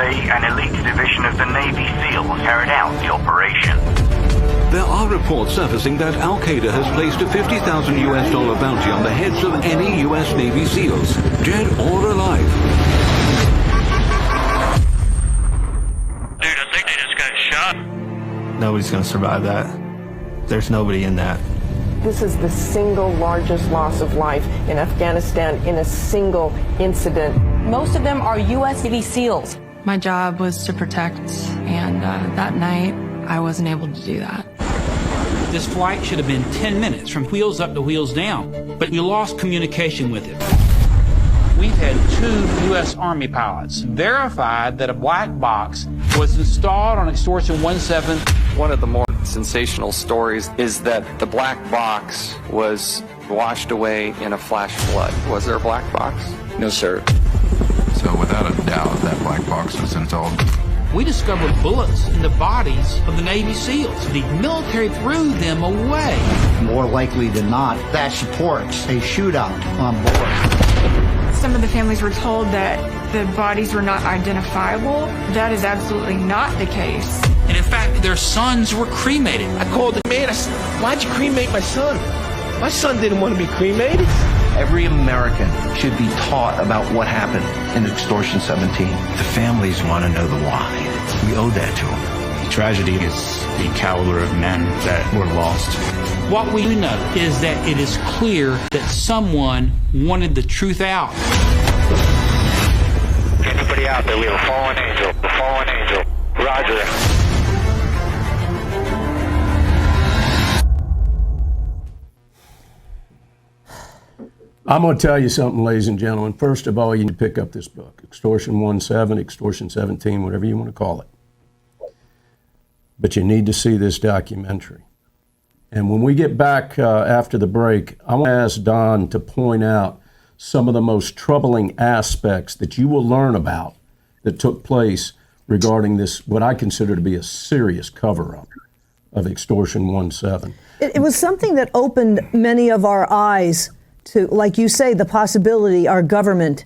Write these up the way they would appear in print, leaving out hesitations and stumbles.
say an elite division of the Navy SEALs carried out the operation. There are reports surfacing that Al-Qaeda has placed a $50,000 US bounty on the heads of any US Navy SEALs, dead or alive. Dude, I think they just got shot. Nobody's going to survive that. There's nobody in that. This is the single largest loss of life in Afghanistan in a single incident. Most of them are U.S. Navy SEALs. My job was to protect, and that night, I wasn't able to do that. This flight should have been 10 minutes from wheels up to wheels down, but we lost communication with it. We've had 2 U.S. Army pilots verified that a black box was installed on Extortion 17. One of the more sensational stories is that the black box was washed away in a flash flood. Was there a black box? No, sir. So without a doubt, that black box was installed. We discovered bullets in the bodies of the Navy SEAls. The military threw them away. More likely than not, that supports a shootout on board. Some of the families were told that the bodies were not identifiable. That is absolutely not the case. And in fact, their sons were cremated. I called the man. I said, "Why'd you cremate my son? My son didn't want to be cremated." Every American should be taught about what happened in Extortion 17. The families want to know the why. We owe that to them. The tragedy is the caliber of men that were lost. What we do know is that it is clear that someone wanted the truth out. Anybody out there? We have a fallen angel. A fallen angel. Roger. I'm going to tell you something, ladies and gentlemen. First of all, you need to pick up this book, Extortion 17, Extortion 17, whatever you want to call it. But you need to see this documentary. And when we get back after the break, I want to ask Don to point out some of the most troubling aspects that you will learn about that took place regarding this, what I consider to be a serious cover-up of Extortion 17. It was something that opened many of our eyes to, like you say, the possibility our government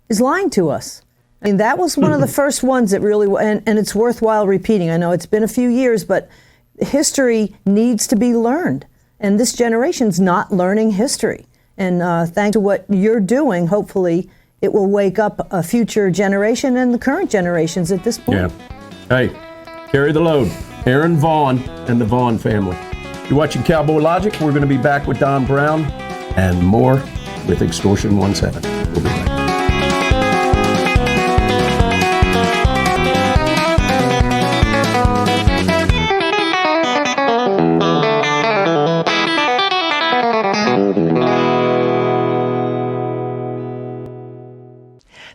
is lying to us. I mean, that was one of the first ones that really, and it's worthwhile repeating. I know it's been a few years, but history needs to be learned. And this generation's not learning history. And thanks to what you're doing, hopefully it will wake up a future generation and the current generations at this point. Yeah. Hey, carry the load. Aaron Vaughn and the Vaughn family. You're watching Cowboy Logic. We're going to be back with Don Brown and more with Extortion 17. We'll be back.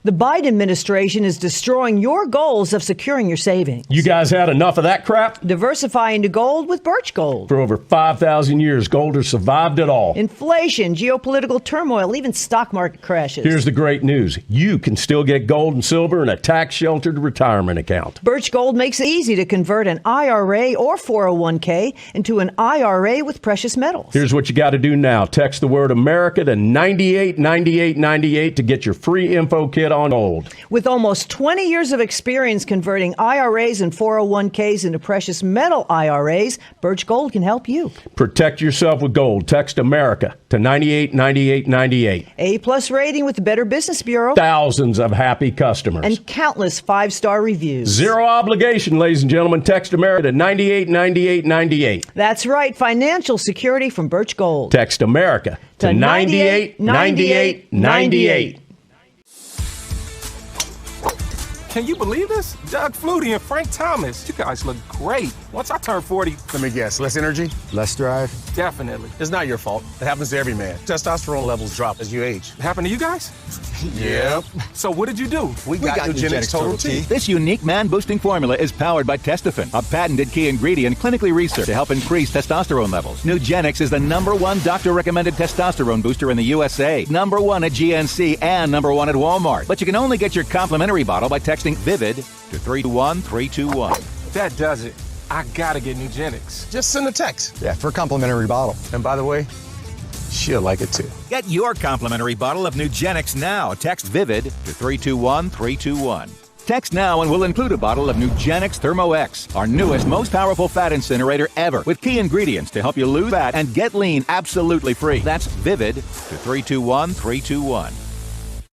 The Biden administration is destroying your goals of securing your savings. You guys had enough of that crap? Diversify into gold with Birch Gold. For over 5,000 years, gold has survived it all. Inflation, geopolitical turmoil, even stock market crashes. Here's the great news. You can still get gold and silver in a tax-sheltered retirement account. Birch Gold makes it easy to convert an IRA or 401k into an IRA with precious metals. Here's what you got to do now. Text the word America to 989898 to get your free info kit on gold. With almost 20 years of experience converting IRAs and 401ks into precious metal IRAs, Birch Gold can help you. Protect yourself with gold. Text America to 989898. A+ rating with the Better Business Bureau. Thousands of happy customers. And countless 5-star reviews. Zero obligation, ladies and gentlemen. Text America to 989898. That's right. Financial security from Birch Gold. Text America to 989898. Can you believe this? Doug Flutie and Frank Thomas. You guys look great. Once I turn 40... Let me guess. Less energy? Less drive? Definitely. It's not your fault. It happens to every man. Testosterone levels drop as you age. It happened to you guys? Yep. So what did you do? We got Nugenix Total T. This unique man-boosting formula is powered by Testofen, a patented key ingredient clinically researched to help increase testosterone levels. Nugenix is the #1 doctor-recommended testosterone booster in the USA, #1 at GNC, and #1 at Walmart. But you can only get your complimentary bottle by texting VIVID to 321-321. That does it. I gotta get Nugenix. Just send a text. Yeah, for a complimentary bottle. And by the way, she'll like it too. Get your complimentary bottle of Nugenix now. Text VIVID to 321-321. Text now and we'll include a bottle of Nugenix Thermo X, our newest, most powerful fat incinerator ever, with key ingredients to help you lose fat and get lean absolutely free. That's VIVID to 321-321.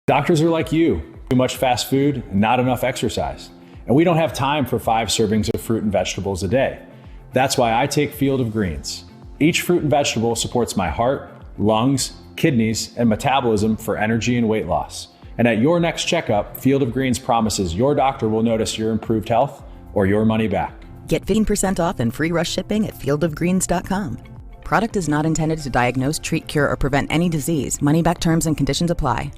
Doctors are like you. Too much fast food, not enough exercise. And we don't have time for 5 servings of fruit and vegetables a day. That's why I take Field of Greens. Each fruit and vegetable supports my heart, lungs, kidneys, and metabolism for energy and weight loss. And at your next checkup, Field of Greens promises your doctor will notice your improved health or your money back. Get 15% off and free rush shipping at fieldofgreens.com. Product is not intended to diagnose, treat, cure, or prevent any disease. Money back terms and conditions apply.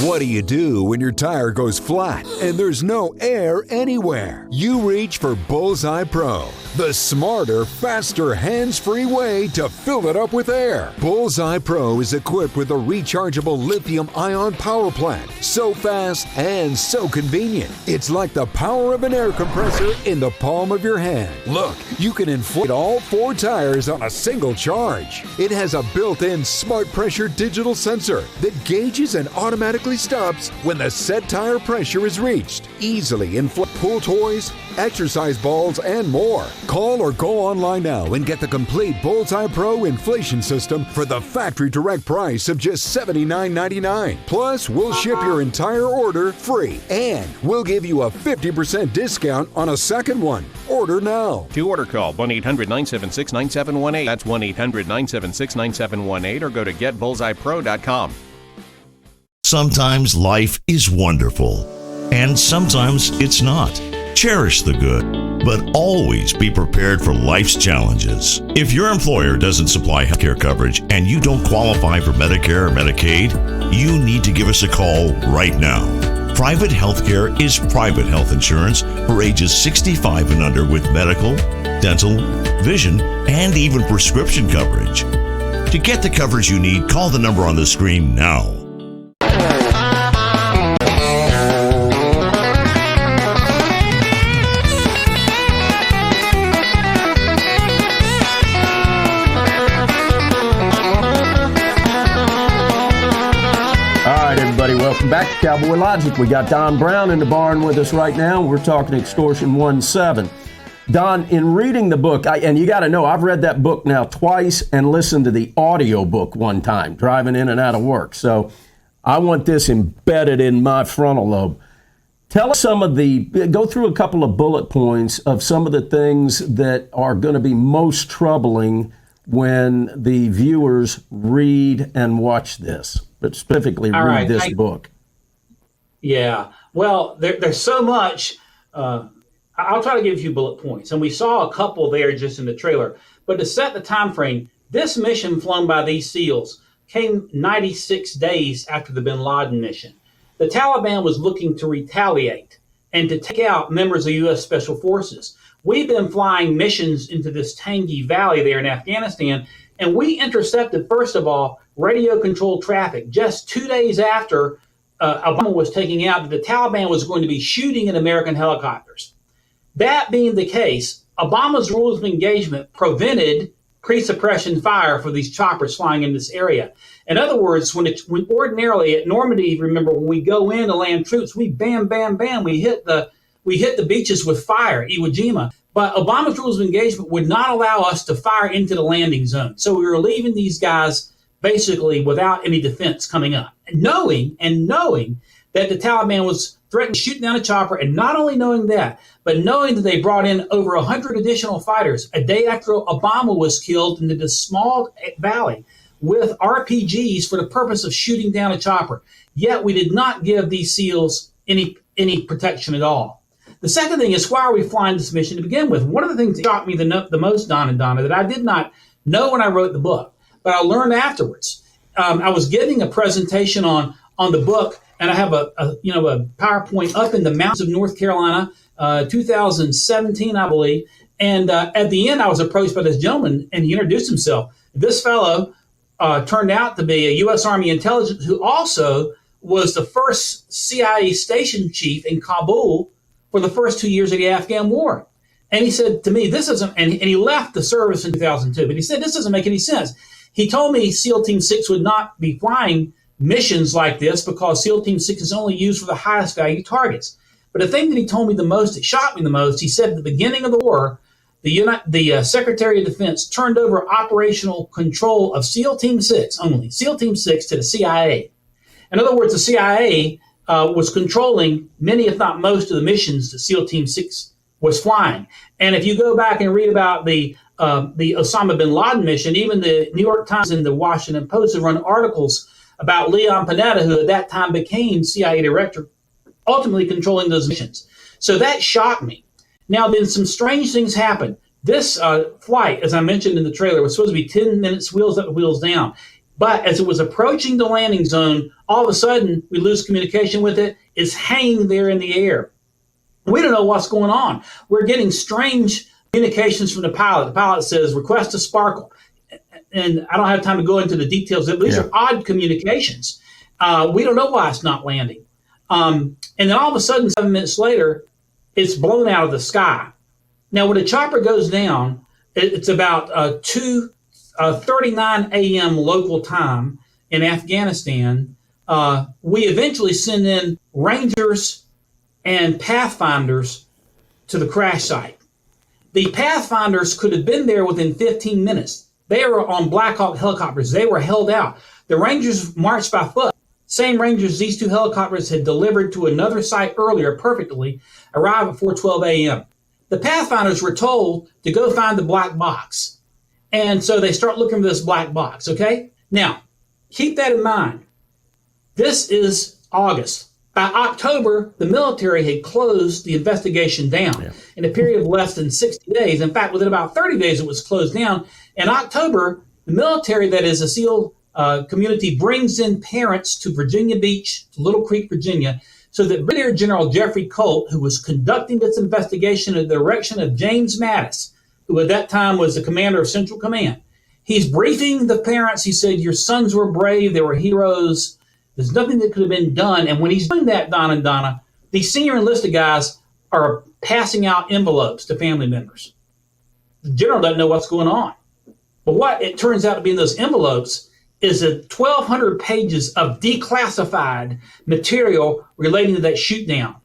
What do you do when your tire goes flat and there's no air anywhere? You reach for Bullseye Pro, the smarter, faster, hands-free way to fill it up with air. Bullseye Pro is equipped with a rechargeable lithium-ion power plant. So fast and so convenient. It's like the power of an air compressor in the palm of your hand. Look, you can inflate all 4 tires on a single charge. It has a built-in smart pressure digital sensor that gauges and automatically stops when the set tire pressure is reached. Easily inflate pool toys, exercise balls, and more. Call or go online now and get the complete Bullseye Pro inflation system for the factory direct price of just $79.99. Plus, we'll ship your entire order free, and we'll give you a 50% discount on a second one. Order now. To order, call 1-800-976-9718. That's 1-800-976-9718, or go to getbullseyepro.com. Sometimes life is wonderful, and sometimes it's not. Cherish the good, but always be prepared for life's challenges. If your employer doesn't supply healthcare coverage and you don't qualify for Medicare or Medicaid, you need to give us a call right now. Private healthcare is private health insurance for ages 65 and under with medical, dental, vision, and even prescription coverage. To get the coverage you need, call the number on the screen now. Welcome back to Cowboy Logic. We got Don Brown in the barn with us right now. We're talking Extortion 1-7. Don, in reading the book, and you got to know, I've read that book now twice and listened to the audio book one time, driving in and out of work. So I want this embedded in my frontal lobe. Tell us go through a couple of bullet points of some of the things that are going to be most troubling when the viewers read and watch this, but specifically read this book. Yeah. Well, there's so much. I'll try to give you bullet points. And we saw a couple there just in the trailer. But to set the time frame, this mission flown by these SEALs came 96 days after the bin Laden mission. The Taliban was looking to retaliate and to take out members of U.S. Special Forces. We've been flying missions into this Tangi Valley there in Afghanistan, and we intercepted, first of all, radio-controlled traffic just 2 days after Obama was taking out that the Taliban was going to be shooting at American helicopters. That being the case, Obama's rules of engagement prevented pre-suppression fire for these choppers flying in this area. In other words, when ordinarily at Normandy, remember, when we go in to land troops, we bam, bam, bam, we hit the beaches with fire, Iwo Jima. But Obama's rules of engagement would not allow us to fire into the landing zone. So we were leaving these guys basically without any defense coming up. Knowing that the Taliban was threatening to shoot down a chopper, and not only knowing that, but knowing that they brought in over 100 additional fighters a day after Obama was killed into this small valley with RPGs for the purpose of shooting down a chopper. Yet we did not give these SEALs any protection at all. The second thing is, why are we flying this mission to begin with? One of the things that shocked me the most, Don and Donna, that I did not know when I wrote the book, but I learned afterwards. I was giving a presentation on the book, and I have a PowerPoint up in the mountains of North Carolina, 2017, I believe. And at the end, I was approached by this gentleman, and he introduced himself. This fellow turned out to be a U.S. Army intelligence who also was the first CIA station chief in Kabul for the first 2 years of the Afghan war. And he said to me, this isn't, and he left the service in 2002, but he said, this doesn't make any sense. He told me SEAL Team 6 would not be flying missions like this because SEAL Team 6 is only used for the highest value targets. But the thing that he told me the most, that shocked me the most, he said at the beginning of the war, the Secretary of Defense turned over operational control of SEAL Team 6 only, SEAL Team 6 to the CIA. In other words, the CIA was controlling many, if not most, of the missions that SEAL Team 6 was flying. And if you go back and read about the Osama bin Laden mission, even the New York Times and the Washington Post have run articles about Leon Panetta, who at that time became CIA director, ultimately controlling those missions. So that shocked me. Now, then some strange things happened. This flight, as I mentioned in the trailer, was supposed to be 10 minutes wheels up, wheels down. But as it was approaching the landing zone, all of a sudden, we lose communication with it. It's hanging there in the air. We don't know what's going on. We're getting strange communications from the pilot. The pilot says, request a sparkle. And I don't have time to go into the details, but these are odd communications. We don't know why it's not landing. And then all of a sudden, 7 minutes later, it's blown out of the sky. Now, when the chopper goes down, it's about 2:39 a.m. local time in Afghanistan. We eventually send in Rangers and Pathfinders to the crash site. The Pathfinders could have been there within 15 minutes. They were on Black Hawk helicopters. They were held out. The Rangers marched by foot. Same Rangers these two helicopters had delivered to another site earlier perfectly, arrived at 4:12 a.m. The Pathfinders were told to go find the black box. And so they start looking for this black box, okay? Now, keep that in mind. This is August. By October, the military had closed the investigation down in a period of less than 60 days. In fact, within about 30 days, it was closed down. In October, the military, that is a SEAL community, brings in parents to Virginia Beach, to Little Creek, Virginia, so that Brigadier General Jeffrey Colt, who was conducting this investigation in the direction of James Mattis, who at that time was the commander of Central Command, he's briefing the parents. He said, your sons were brave. They were heroes. There's nothing that could have been done. And when he's doing that, Don and Donna, these senior enlisted guys are passing out envelopes to family members. The general doesn't know what's going on. But what it turns out to be in those envelopes is 1,200 pages of declassified material relating to that shoot down.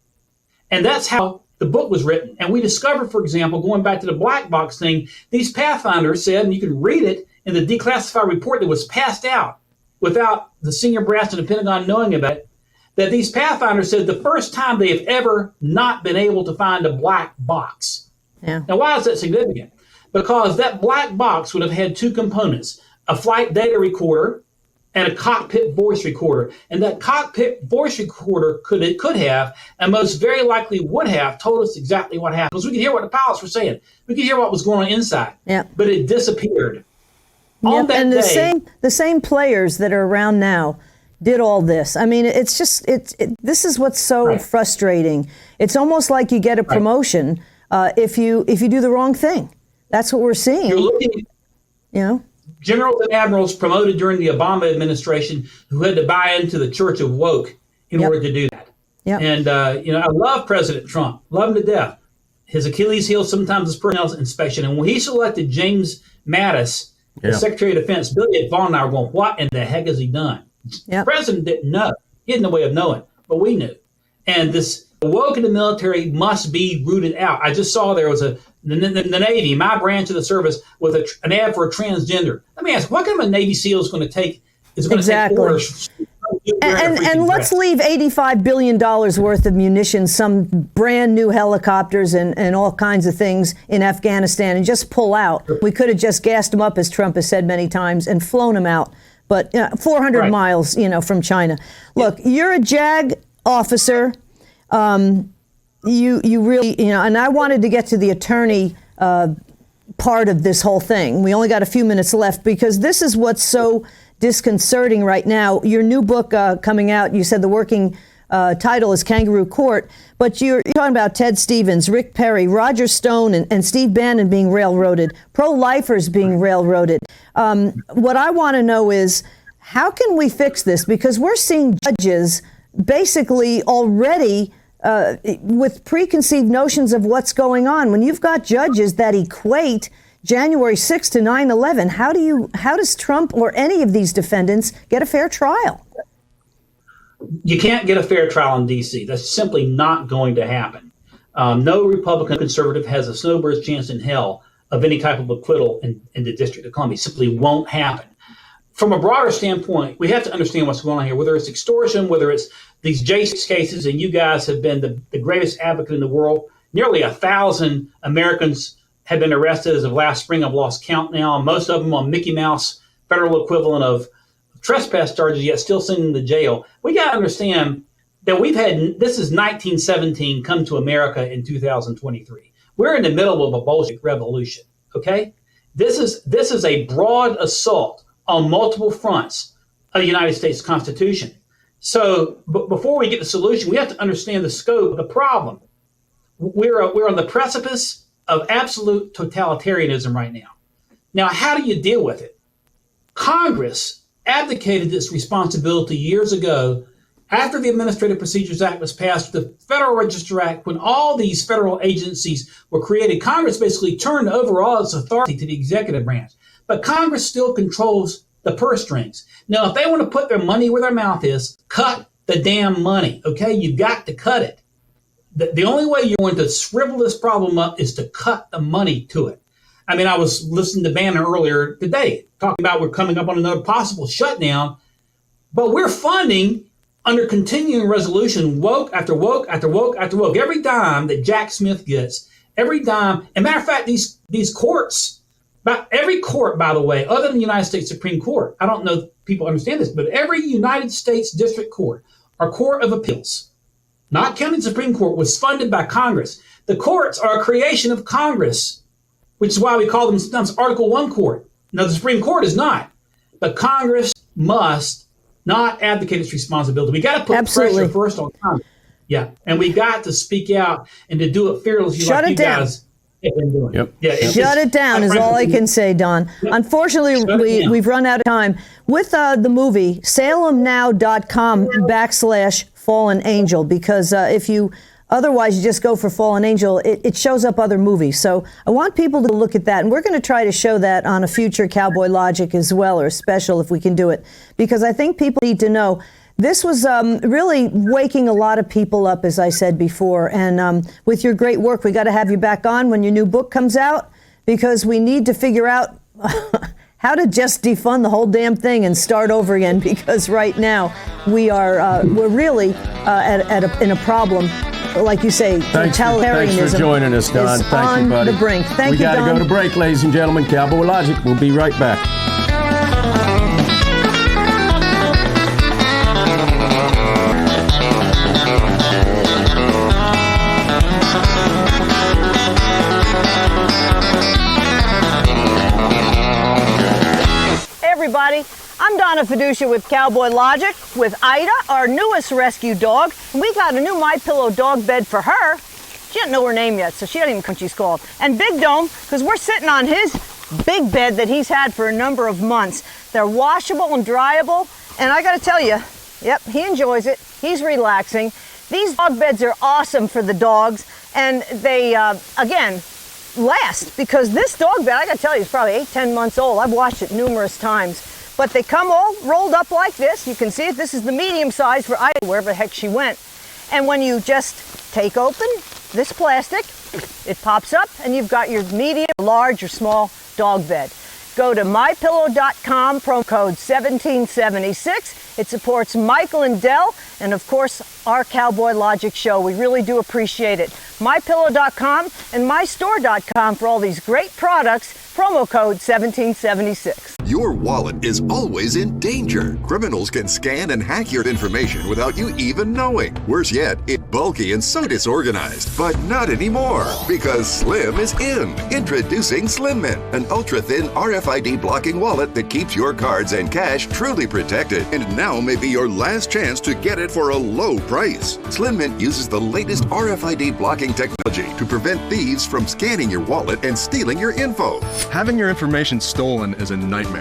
And that's how the book was written. And we discovered, for example, going back to the black box thing, these Pathfinders said, and you can read it in the declassified report that was passed out without the senior brass in the Pentagon knowing about it, that these Pathfinders said the first time they have ever not been able to find a black box. Yeah. Now, why is that significant? Because that black box would have had two components, a flight data recorder and a cockpit voice recorder. And that cockpit voice recorder could have, and most very likely would have, told us exactly what happened. Because we could hear what the pilots were saying. We could hear what was going on inside. Yeah. But it disappeared. Yep. And the same players that are around now did all this. I mean, it's just this is what's so frustrating. It's almost like you get a promotion if you do the wrong thing. That's what we're seeing. You're looking, generals and admirals promoted during the Obama administration who had to buy into the Church of Woke in order to do that. Yep. And I love President Trump, love him to death. His Achilles heel sometimes is personnel inspection. And when he selected James Mattis, the Secretary of Defense, Billy Vaughn and I were going, what in the heck has he done? The president didn't know. He had no way of knowing, but we knew. And this woke in the military must be rooted out. I just saw there was the Navy, my branch of the service, with an ad for a transgender. Let me ask, what kind of a Navy SEAL is going to take? Is going to take orders? And let's leave $85 billion worth of munitions, some brand new helicopters and all kinds of things in Afghanistan, and just pull out. We could have just gassed them up, as Trump has said many times, and flown them out. But 400 miles, from China. Look, you're a JAG officer. You really, and I wanted to get to the attorney part of this whole thing. We only got a few minutes left because this is what's so disconcerting right now. Your new book coming out, you said the working title is Kangaroo Court, but you're talking about Ted Stevens, Rick Perry, Roger Stone, and Steve Bannon being railroaded, pro-lifers being railroaded. What I want to know is, how can we fix this? Because we're seeing judges basically already with preconceived notions of what's going on. When you've got judges that equate January 6th to 9/11, how does Trump or any of these defendants get a fair trial? You can't get a fair trial in D.C. That's simply not going to happen. No Republican conservative has a snowbird's chance in hell of any type of acquittal in the District of Columbia. It simply won't happen. From a broader standpoint, we have to understand what's going on here, whether it's extortion, whether it's these J6 cases, and you guys have been the greatest advocate in the world. Nearly 1,000 Americans have been arrested as of last spring. I've lost count now. Most of them on Mickey Mouse federal equivalent of trespass charges, yet still sending them to jail. We got to understand that this is 1917 come to America in 2023. We're in the middle of a Bolshevik revolution, okay? This is a broad assault on multiple fronts of the United States Constitution. So before we get the solution, we have to understand the scope of the problem. We're on the precipice of absolute totalitarianism right now. Now, how do you deal with it? Congress abdicated this responsibility years ago after the Administrative Procedures Act was passed, the Federal Register Act, when all these federal agencies were created. Congress basically turned over all its authority to the executive branch. But Congress still controls the purse strings. Now, if they want to put their money where their mouth is, cut the damn money, okay? You've got to cut it. The only way you're going to shrivel this problem up is to cut the money to it. I mean, I was listening to Banner earlier today, talking about we're coming up on another possible shutdown, but we're funding under continuing resolution woke after woke after woke after woke. Every dime that Jack Smith gets, every dime, and matter of fact, these courts, every court, by the way, other than the United States Supreme Court, I don't know if people understand this, but every United States District Court or Court of Appeals, not counting Supreme Court, was funded by Congress. The courts are a creation of Congress, which is why we call them sometimes Article I court. Now, the Supreme Court is not, but Congress must not abdicate its responsibility. We got to put pressure first on Congress. Yeah, and we got to speak out and to do it fearlessly. Shut like it you down. Guys have been doing. Yep. Yeah, Shut it down is all I can say, Don. Unfortunately, we've run out of time. With the movie, salemnow.com/Fallen Angel, because if you otherwise you just go for Fallen Angel, it shows up other movies. So I want people to look at that, and we're going to try to show that on a future Cowboy Logic as well, or a special if we can do it, because I think people need to know. This was really waking a lot of people up, as I said before. And with your great work, we got to have you back on when your new book comes out, because we need to figure out how to just defund the whole damn thing and start over again. Because right now we're really in a problem. Like you say, totalitarianism. Thanks for joining us, Don. Thank you, buddy. On the brink. Thank you, Don. We got to go to break, ladies and gentlemen. Cowboy Logic. We'll be right back. Everybody, I'm Donna Fiducia with Cowboy Logic with Ida, our newest rescue dog. And we got a new MyPillow dog bed for her. She doesn't know her name yet, so she doesn't even know what she's called. And Big Dome, because we're sitting on his big bed that he's had for a number of months. They're washable and dryable, and I gotta tell you, yep, he enjoys it. He's relaxing. These dog beds are awesome for the dogs, and they, again, last, because this dog bed, I gotta tell you, is probably 8-10 months old. I've washed it numerous times, but they come all rolled up like this. You can see it. This is the medium size for Ida, wherever the heck she went. And when you just take open this plastic, it pops up, and you've got your medium, large, or small dog bed. Go to mypillow.com, promo code 1776. It supports Michael and Dell, and of course, our Cowboy Logic show. We really do appreciate it. MyPillow.com and MyStore.com for all these great products. Promo code 1776. Your wallet is always in danger. Criminals can scan and hack your information without you even knowing. Worse yet, it's bulky and so disorganized. But not anymore, because Slim is in. Introducing Slim Mint, an ultra-thin RFID blocking wallet that keeps your cards and cash truly protected. And now may be your last chance to get it for a low price. Slim Mint uses the latest RFID blocking technology to prevent thieves from scanning your wallet and stealing your info. Having your information stolen is a nightmare.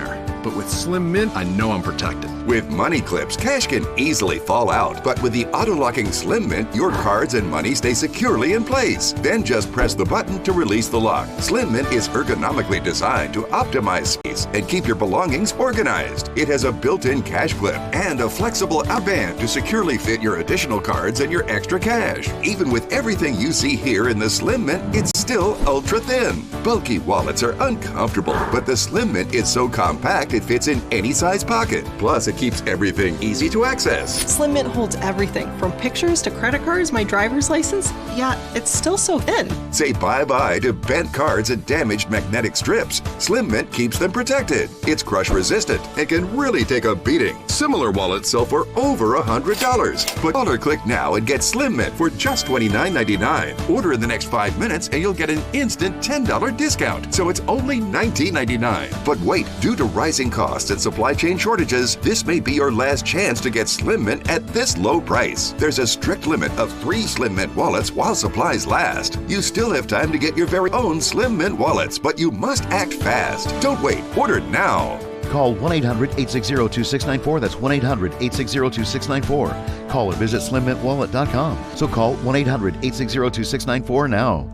But with Slim Mint, I know I'm protected. With money clips, cash can easily fall out. But with the auto-locking Slim Mint, your cards and money stay securely in place. Then just press the button to release the lock. Slim Mint is ergonomically designed to optimize space and keep your belongings organized. It has a built-in cash clip and a flexible out band to securely fit your additional cards and your extra cash. Even with everything you see here in the Slim Mint, it's still ultra thin. Bulky wallets are uncomfortable, but the Slim Mint is so compact it fits in any size pocket. Plus, it keeps everything easy to access. Slim Mint holds everything from pictures to credit cards, my driver's license. Yeah, it's still so thin. Say bye-bye to bent cards and damaged magnetic strips. Slim Mint keeps them protected. It's crush resistant and can really take a beating. Similar wallets sell for over $100. But call or click now and get Slim Mint for just $29.99. Order in the next 5 minutes and you'll get an instant $10 discount. So it's only $19.99. But wait, due to rising costs and supply chain shortages, this may be your last chance to get Slim Mint at this low price. There's a strict limit of 3 Slim Mint wallets while supplies last. You still have time to get your very own Slim Mint wallets, but you must act fast. Don't wait. Order now. Call 1-800-860-2694. That's 1-800-860-2694. Call or visit slimmintwallet.com. So call 1-800-860-2694 now.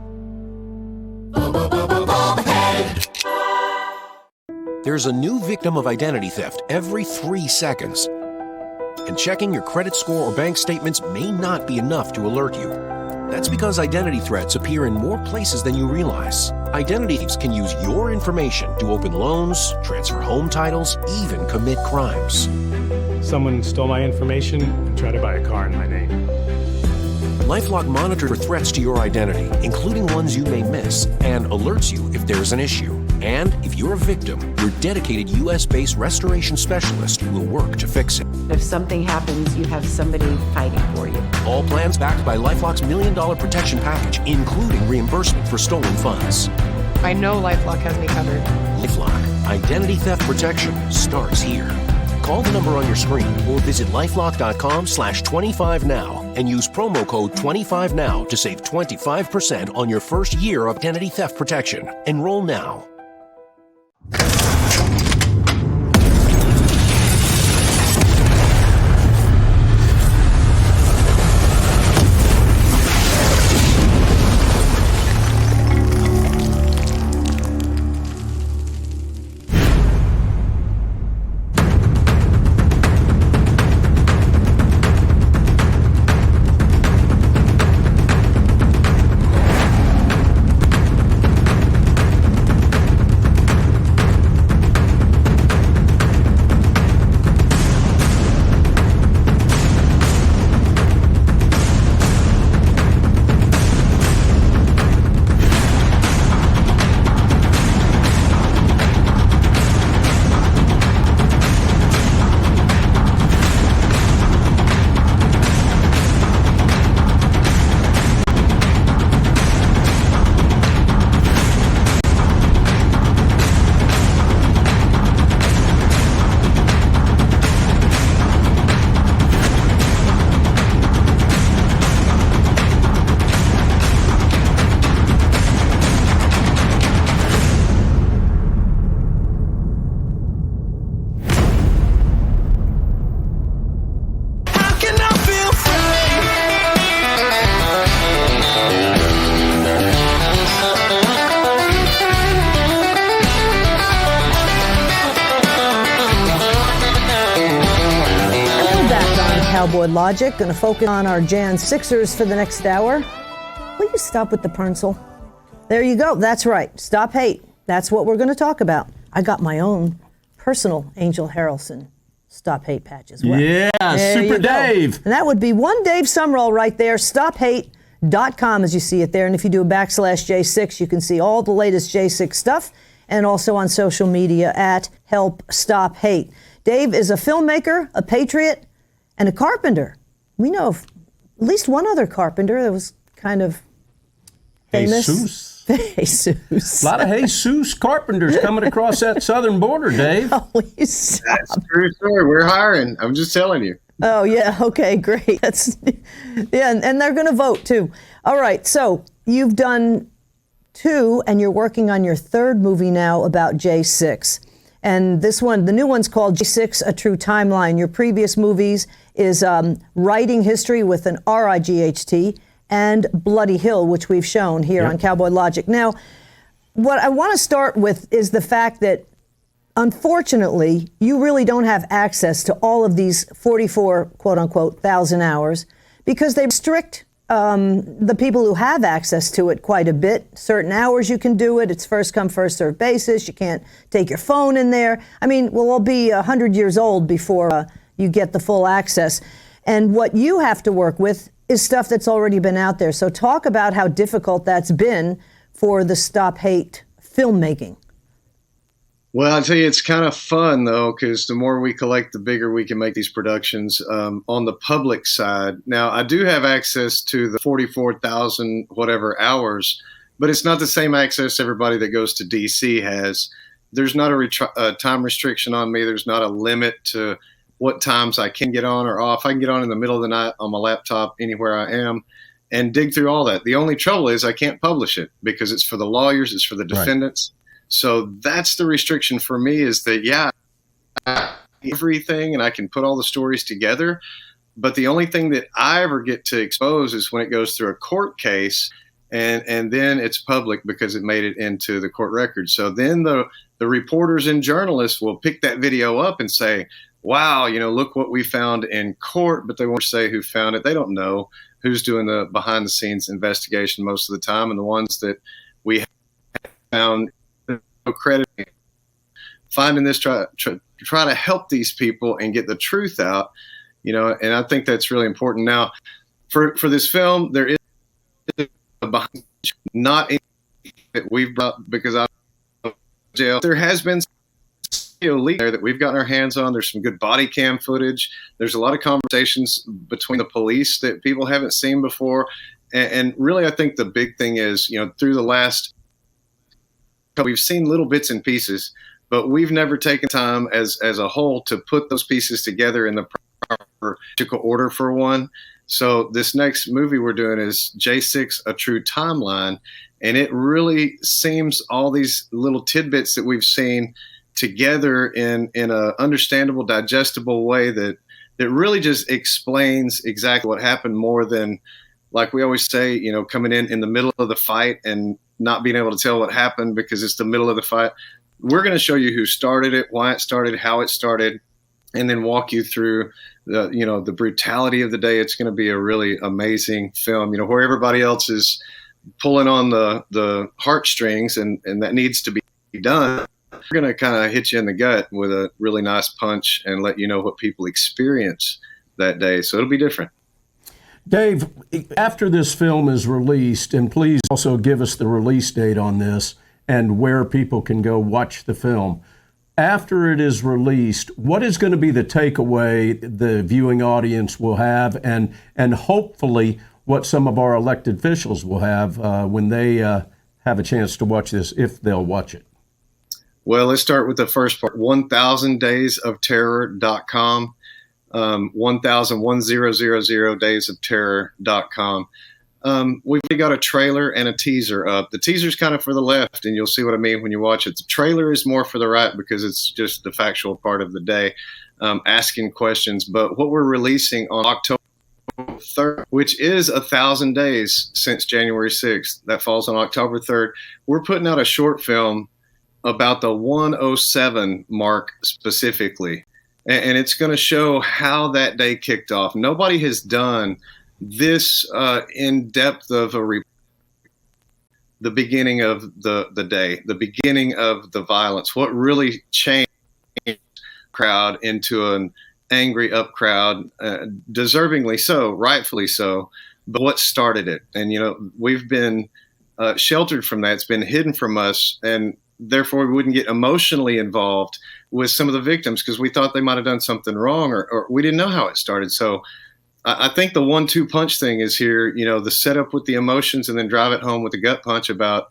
There's a new victim of identity theft every 3 seconds. And checking your credit score or bank statements may not be enough to alert you. That's because identity threats appear in more places than you realize. Identity thieves can use your information to open loans, transfer home titles, even commit crimes. Someone stole my information and tried to buy a car in my name. LifeLock monitors threats to your identity, including ones you may miss, and alerts you if there's an issue. And if you're a victim, your dedicated U.S.-based restoration specialist will work to fix it. If something happens, you have somebody fighting for you. All plans backed by LifeLock's $1 million protection package, including reimbursement for stolen funds. I know LifeLock has me covered. LifeLock, identity theft protection starts here. Call the number on your screen or visit lifelock.com/25now and use promo code 25now to save 25% on your first year of identity theft protection. Enroll now. Cowboy Logic. Going to focus on our Jan Sixers for the next hour. Will you stop with the pencil? There you go. That's right. Stop hate. That's what we're going to talk about. I got my own personal Angel Harrelson Stop Hate patch as well. Yeah, there Super Dave. And that would be one Dave Summerall right there. StopHate.com as you see it there. And if you do a /J6, you can see all the latest J6 stuff. And also on social media at Help Stop Hate. Dave is a filmmaker, a patriot, and a carpenter. We know of at least one other carpenter that was kind of famous. Jesus. A lot of Jesus carpenters coming across that southern border, Dave. That's a true story. We're hiring. I'm just telling you. Oh, yeah. Okay, great. Yeah, and they're going to vote, too. All right, so you've done 2, and you're working on your 3rd movie now about J6. And this one, the new one's called J6, A True Timeline. Your previous movies is Writing History with an RIGHT and Bloody Hill, which we've shown here on Cowboy Logic. Now, what I want to start with is the fact that, unfortunately, you really don't have access to all of these 44, quote unquote, thousand hours because they restrict the people who have access to it quite a bit. Certain hours you can do it. It's first come, first served basis. You can't take your phone in there. I mean, we'll all be 100 years old before you get the full access. And what you have to work with is stuff that's already been out there. So talk about how difficult that's been for the Stop Hate filmmaking. Well, I'll tell you, it's kind of fun, though, because the more we collect, the bigger we can make these productions on the public side. Now, I do have access to the 44,000 whatever hours, but it's not the same access everybody that goes to D.C. has. There's not a time restriction on me. There's not a limit to what times I can get on or off. I can get on in the middle of the night on my laptop anywhere I am and dig through all that. The only trouble is I can't publish it because it's for the lawyers, it's for the defendants. Right. So that's the restriction for me is that, everything and I can put all the stories together. But the only thing that I ever get to expose is when it goes through a court case and then it's public because it made it into the court record. So then the reporters and journalists will pick that video up and say, wow, look what we found in court, but they won't say who found it. They don't know who's doing the behind the scenes investigation most of the time. And the ones that we found credit finding this, try to help these people and get the truth out, and I think that's really important. Now, for this film, there is a behind, not anything that we've brought because I'm in jail. There has been leak there that we've gotten our hands on. There's some good body cam footage. There's a lot of conversations between the police that people haven't seen before, and really, I think the big thing is, through the last. We've seen little bits and pieces, but we've never taken time as a whole to put those pieces together in the proper order for one. So this next movie we're doing is J6, A True Timeline, and it really seems all these little tidbits that we've seen together in a understandable, digestible way that really just explains exactly what happened more than, like we always say, coming in the middle of the fight and not being able to tell what happened because it's the middle of the fight. We're going to show you who started it, why it started, how it started, and then walk you through the brutality of the day. It's going to be a really amazing film, where everybody else is pulling on the heartstrings and that needs to be done. We're going to kind of hit you in the gut with a really nice punch and let you know what people experience that day. So it'll be different. Dave, after this film is released, and please also give us the release date on this and where people can go watch the film. After it is released, what is going to be the takeaway the viewing audience will have and hopefully what some of our elected officials will have when they have a chance to watch this, if they'll watch it? Well, let's start with the first part, 1000daysofterror.com. 1000daysofterror.com. We've got a trailer and a teaser up. The teaser's kind of for the left, and you'll see what I mean when you watch it. The trailer is more for the right because it's just the factual part of the day, asking questions. But what we're releasing on October 3rd, which is 1,000 days since January 6th, that falls on October 3rd, we're putting out a short film about the 107 mark specifically. And it's going to show how that day kicked off. Nobody has done this in depth of the beginning of the day, the beginning of the violence, what really changed the crowd into an angry up crowd, deservingly so, rightfully so, but what started it. And, we've been sheltered from that. It's been hidden from us, and therefore we wouldn't get emotionally involved with some of the victims because we thought they might have done something wrong or we didn't know how it started. So I think the 1-2 punch thing is here, the setup with the emotions and then drive it home with the gut punch about,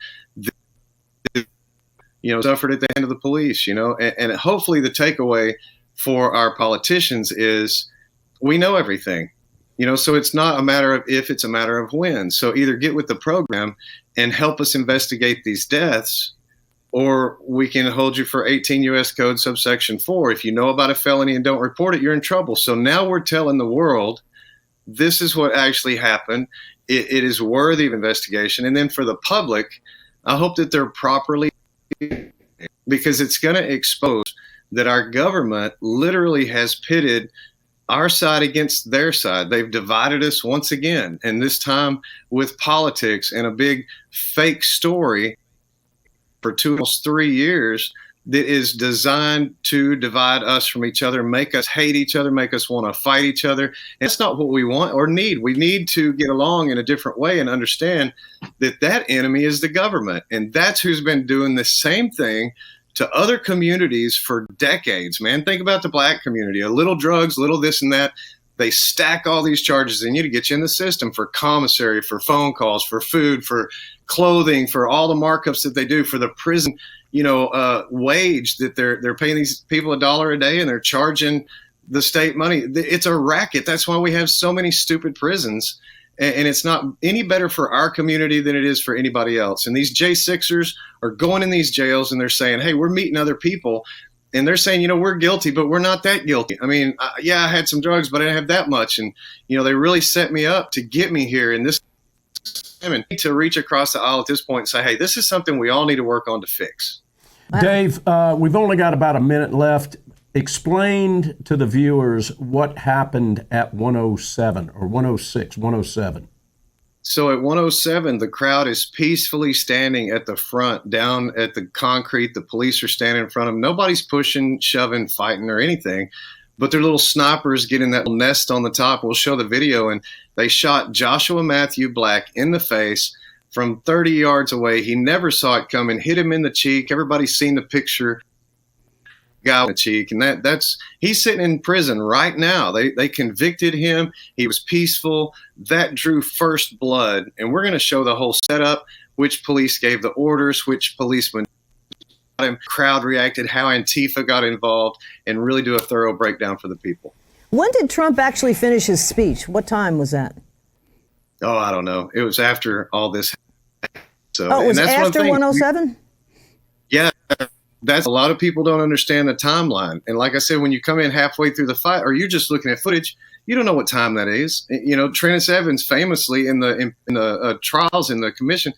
suffered at the hand of the police, and hopefully the takeaway for our politicians is we know everything, so it's not a matter of if, it's a matter of when. So either get with the program and help us investigate these deaths, or we can hold you for 18 U.S. Code subsection 4. If you know about a felony and don't report it, you're in trouble. So now we're telling the world this is what actually happened. It is worthy of investigation. And then for the public, I hope that they're properly, because it's going to expose that our government literally has pitted our side against their side. They've divided us once again, and this time with politics and a big fake story for almost 3 years that is designed to divide us from each other, make us hate each other, make us want to fight each other. And that's not what we want or need. We need to get along in a different way and understand that that enemy is the government. And that's who's been doing the same thing to other communities for decades, man. Think about the black community. A little drugs, little this and that. They stack all these charges in you to get you in the system for commissary, for phone calls, for food, for clothing, for all the markups that they do, for the prison, wage that they're paying these people $1 a day, and they're charging the state money. It's a racket. That's why we have so many stupid prisons. And it's not any better for our community than it is for anybody else. And these J6ers are going in these jails and they're saying, hey, we're meeting other people. And they're saying, we're guilty, but we're not that guilty. I mean, I had some drugs, but I didn't have that much. And, they really set me up to get me here. And this, and to reach across the aisle at this point and say, hey, this is something we all need to work on to fix. Dave, we've only got about a minute left. Explain to the viewers what happened at 107 or 106, 107. So at 107, the crowd is peacefully standing at the front, down at the concrete. The police are standing in front of them. Nobody's pushing, shoving, fighting, or anything. But their little snipers get in that little nest on the top. We'll show the video. And they shot Joshua Matthew Black in the face from 30 yards away. He never saw it coming, hit him in the cheek. Everybody's seen the picture. Guy in the cheek, and that's he's sitting in prison right now. They convicted him. He was peaceful. That drew first blood, and we're going to show the whole setup, which police gave the orders, which policemen got him, crowd reacted, how Antifa got involved, and really do a thorough breakdown for the people. When did Trump actually finish his speech? What time was that? Oh, I don't know. It was after all this. So, it was after 107? Yeah. That's a lot of people don't understand the timeline. And like I said, when you come in halfway through the fight, or you're just looking at footage, you don't know what time that is. Trennis Evans famously in the trials in the commission,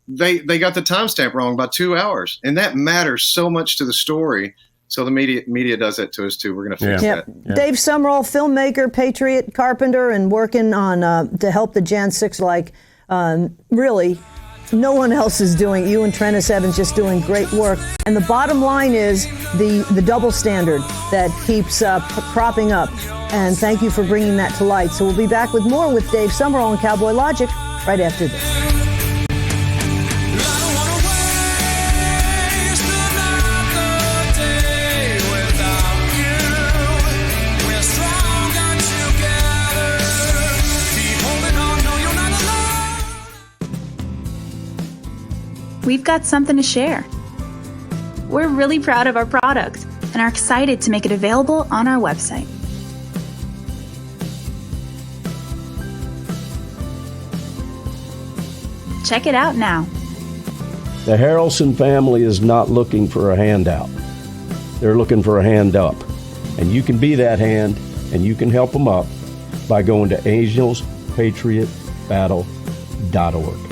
they got the timestamp wrong by 2 hours, and that matters so much to the story. So the media does that to us too. We're going to fix that. Yeah. Dave Summerall, filmmaker, patriot, carpenter, and working on to help the Jan 6 really. No one else is doing. You and Trennis Evans just doing great work. And the bottom line is the double standard that keeps propping up. And thank you for bringing that to light. So we'll be back with more with Dave Summerall and Cowboy Logic right after this. We've got something to share. We're really proud of our product and are excited to make it available on our website. Check it out now. The Harrelson family is not looking for a handout. They're looking for a hand up. And you can be that hand, and you can help them up by going to angelspatriotbattle.org.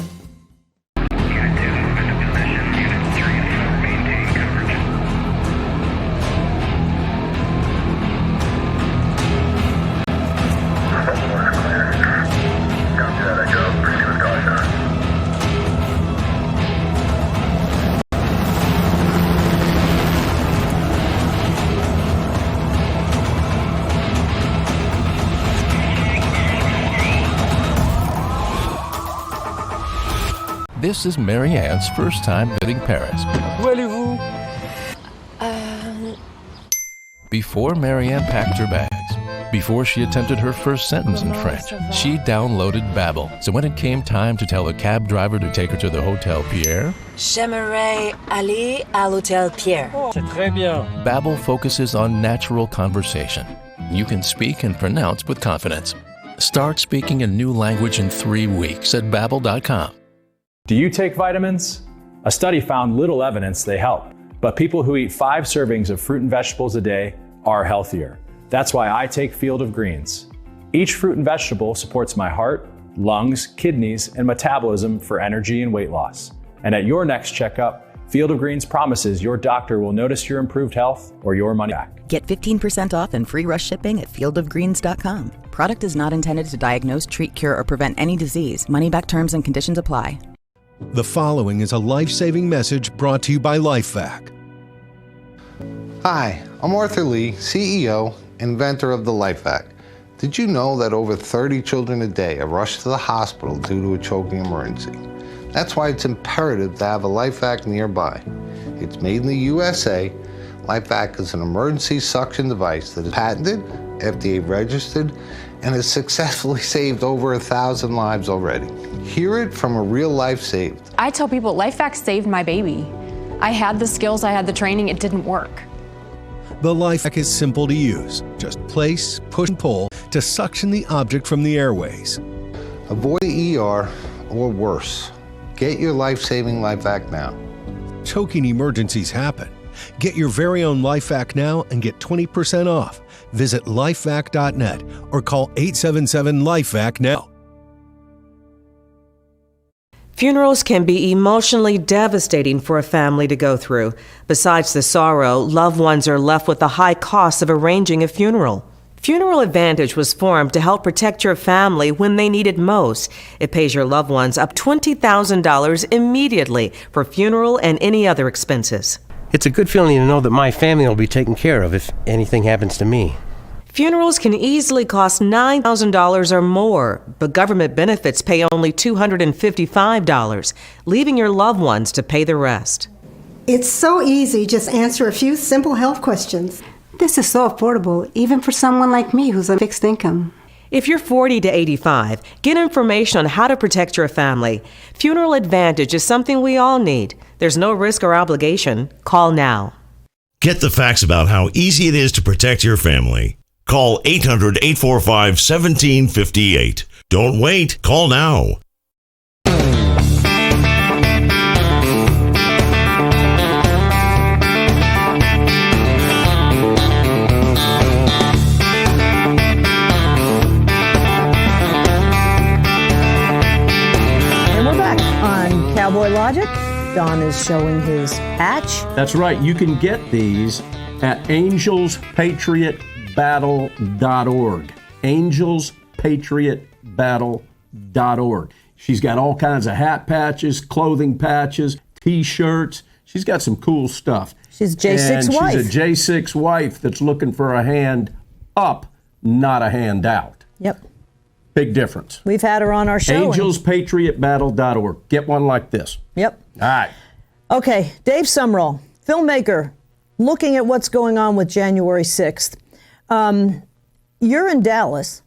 This is Mary Ann's first time visiting Paris. Où allez-vous? Before Mary Ann packed her bags, before she attempted her first sentence in French, she downloaded Babbel. So when it came time to tell the cab driver to take her to the Hotel Pierre, J'aimerais aller à l'Hôtel Pierre. C'est très bien. Babbel focuses on natural conversation. You can speak and pronounce with confidence. Start speaking a new language in 3 weeks at Babbel.com. Do you take vitamins? A study found little evidence they help, but people who eat 5 servings of fruit and vegetables a day are healthier. That's why I take Field of Greens. Each fruit and vegetable supports my heart, lungs, kidneys, and metabolism for energy and weight loss. And at your next checkup, Field of Greens promises your doctor will notice your improved health or your money back. Get 15% off and free rush shipping at fieldofgreens.com. Product is not intended to diagnose, treat, cure, or prevent any disease. Money back terms and conditions apply. The following is a life-saving message brought to you by LifeVac. Hi, I'm Arthur Lee, CEO, inventor of the LifeVac. Did you know that over 30 children a day are rushed to the hospital due to a choking emergency? That's why it's imperative to have a LifeVac nearby. It's made in the USA. LifeVac is an emergency suction device that is patented, FDA registered, and has successfully saved over 1,000 lives already. Hear it from a real life saved. I tell people LifeVac saved my baby. I had the skills, I had the training, it didn't work. The LifeVac is simple to use. Just place, push, and pull to suction the object from the airways. Avoid ER or worse. Get your life-saving LifeVac now. Choking emergencies happen. Get your very own LifeVac now and get 20% off. Visit lifevac.net or call 877-LifeVac now. Funerals can be emotionally devastating for a family to go through. Besides the sorrow, loved ones are left with the high cost of arranging a funeral. Funeral Advantage was formed to help protect your family when they need it most. It pays your loved ones up $20,000 immediately for funeral and any other expenses. It's a good feeling to know that my family will be taken care of if anything happens to me. Funerals can easily cost $9,000 or more, but government benefits pay only $255, leaving your loved ones to pay the rest. It's so easy. Just answer a few simple health questions. This is so affordable, even for someone like me who's on fixed income. If you're 40 to 85, get information on how to protect your family. Funeral Advantage is something we all need. There's no risk or obligation. Call now. Get the facts about how easy it is to protect your family. Call 800-845-1758. Don't wait. Call now. Cowboy Logic. Don is showing his patch. That's right. You can get these at angelspatriotbattle.org. angelspatriotbattle.org. She's got all kinds of hat patches, clothing patches, T-shirts. She's got some cool stuff. She's J6 wife. She's a J6 wife that's looking for a hand up, not a hand out. Yep. Big difference. We've had her on our show. angelspatriotbattle.org. Get one like this. Yep. All right. Okay, Dave Sumrall, filmmaker, looking at what's going on with January 6th. You're in Dallas,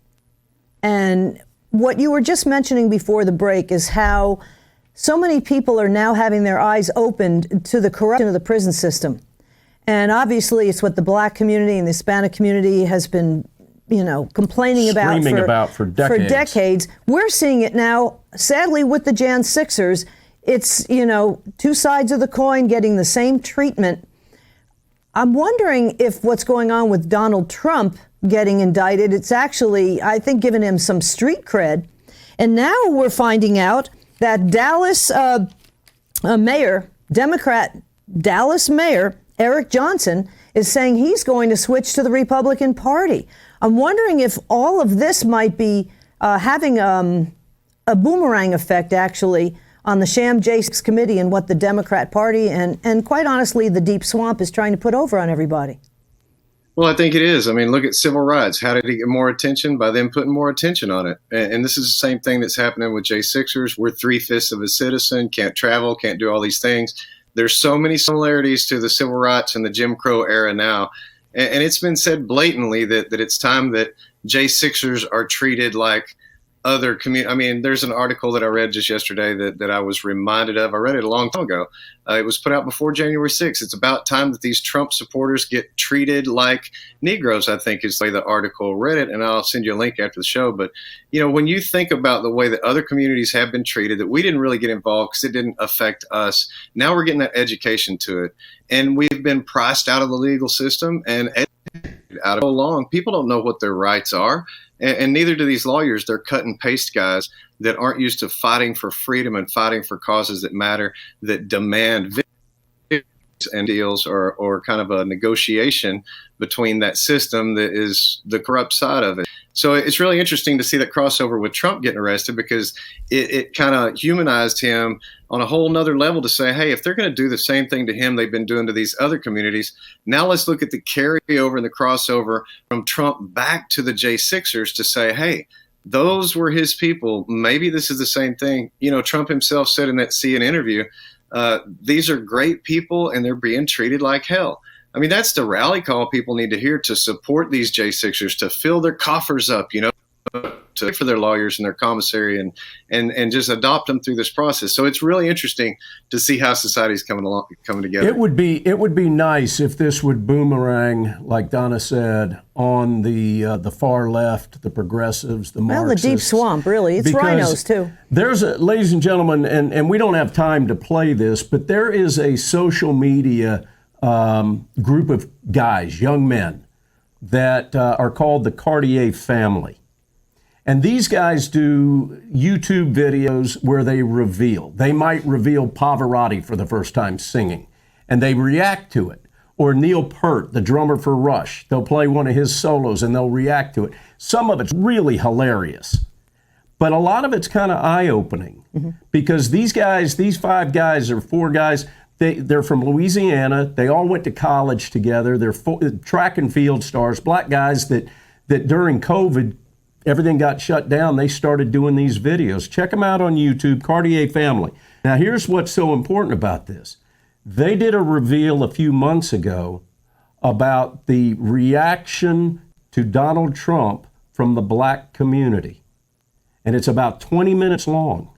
and what you were just mentioning before the break is how so many people are now having their eyes opened to the corruption of the prison system. And obviously it's what the black community and the Hispanic community has been complaining about for decades. We're seeing it now, sadly, with the Jan 6ers. It's, two sides of the coin getting the same treatment. I'm wondering if what's going on with Donald Trump getting indicted, it's actually, I think, giving him some street cred. And now we're finding out that Dallas mayor, Democrat Dallas mayor, Eric Johnson, is saying he's going to switch to the Republican Party. I'm wondering if all of this might be having a boomerang effect, actually, on the sham J6 committee and what the Democrat Party and quite honestly, the deep swamp is trying to put over on everybody. Well, I think it is. I mean, look at civil rights. How did it get more attention? By them putting more attention on it. And this is the same thing that's happening with J6ers. We're 3/5 of a citizen, can't travel, can't do all these things. There's so many similarities to the civil rights and the Jim Crow era now. And it's been said blatantly that it's time that J6ers are treated like other community. I mean, there's an article that I read just yesterday that I was reminded of. I read it a long time ago. It was put out before January 6th. It's about time that these Trump supporters get treated like Negroes, I think is the way the article read it. And I'll send you a link after the show. But, when you think about the way that other communities have been treated, that we didn't really get involved because it didn't affect us. Now we're getting that education to it. And we've been priced out of the legal system and educated out of so long. People don't know what their rights are. And neither do these lawyers. They're cut and paste guys that aren't used to fighting for freedom and fighting for causes that matter, that demand and deals or kind of a negotiation between that system that is the corrupt side of it. So it's really interesting to see that crossover with Trump getting arrested, because it kind of humanized him on a whole nother level to say, hey, if they're going to do the same thing to him they've been doing to these other communities, now let's look at the carryover and the crossover from Trump back to the J6ers to say, hey, those were his people. Maybe this is the same thing. Trump himself said in that CNN interview, these are great people and they're being treated like hell. I mean, that's the rally call people need to hear to support these J6ers, to fill their coffers up, to for their lawyers and their commissary and just adopt them through this process. So it's really interesting to see how society's coming together. It would be nice if this would boomerang, like Donna said, on the far left, the progressives, the Marxists. Well, the deep swamp, really. It's rhinos, too. There's ladies and gentlemen, and we don't have time to play this, but there is a social media group of guys, young men, that are called the Cartier family. And these guys do YouTube videos where they might reveal Pavarotti for the first time singing, and they react to it. Or Neil Peart, the drummer for Rush, they'll play one of his solos and they'll react to it. Some of it's really hilarious, but a lot of it's kind of eye-opening because these guys, these four guys, they're from Louisiana. They all went to college together. They're track and field stars, black guys that during COVID, everything got shut down. They started doing these videos. Check them out on YouTube, Cartier Family. Now, here's what's so important about this. They did a reveal a few months ago about the reaction to Donald Trump from the black community. And it's about 20 minutes long.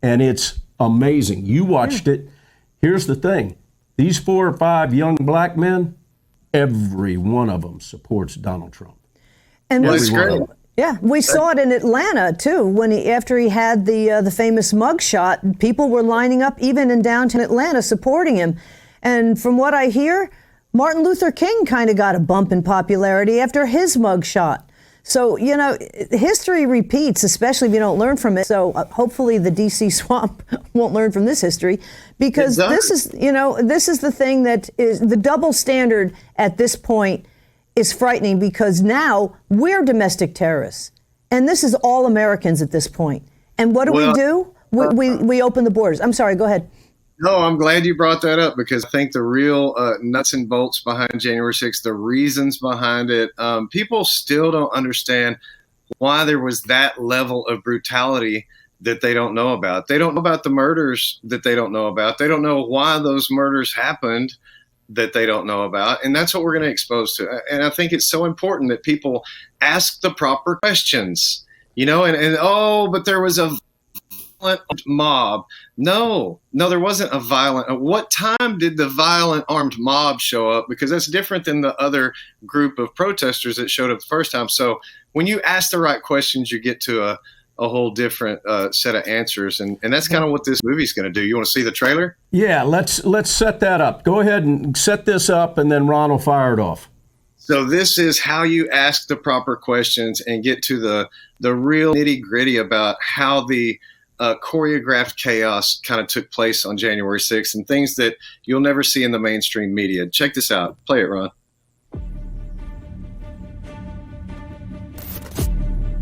And it's amazing. You watched it. Here's the thing. These 4 or 5 young black men, every one of them supports Donald Trump. And we saw it in Atlanta too. After he had the famous mugshot, people were lining up even in downtown Atlanta supporting him. And from what I hear, Martin Luther King kind of got a bump in popularity after his mugshot. So, history repeats, especially if you don't learn from it. So hopefully the DC swamp won't learn from this history, because this is the thing that is the double standard at this point is frightening, because now we're domestic terrorists and this is all Americans at this point. And what do? We open the borders. I'm sorry, go ahead. No, I'm glad you brought that up, because I think the real nuts and bolts behind January 6th, the reasons behind it, people still don't understand why there was that level of brutality that they don't know about. They don't know about the murders that they don't know about. They don't know why those murders happened that they don't know about. And that's what we're going to expose to. And I think it's so important that people ask the proper questions, but there was a violent mob. No, there wasn't a violent. What time did the violent armed mob show up? Because that's different than the other group of protesters that showed up the first time. So when you ask the right questions, you get to a whole different set of answers. And that's kind of what this movie's going to do. You want to see the trailer? Yeah, let's set that up. Go ahead and set this up, and then Ron will fire it off. So this is how you ask the proper questions and get to the real nitty-gritty about how the choreographed chaos kind of took place on January 6th and things that you'll never see in the mainstream media. Check this out. Play it, Ron.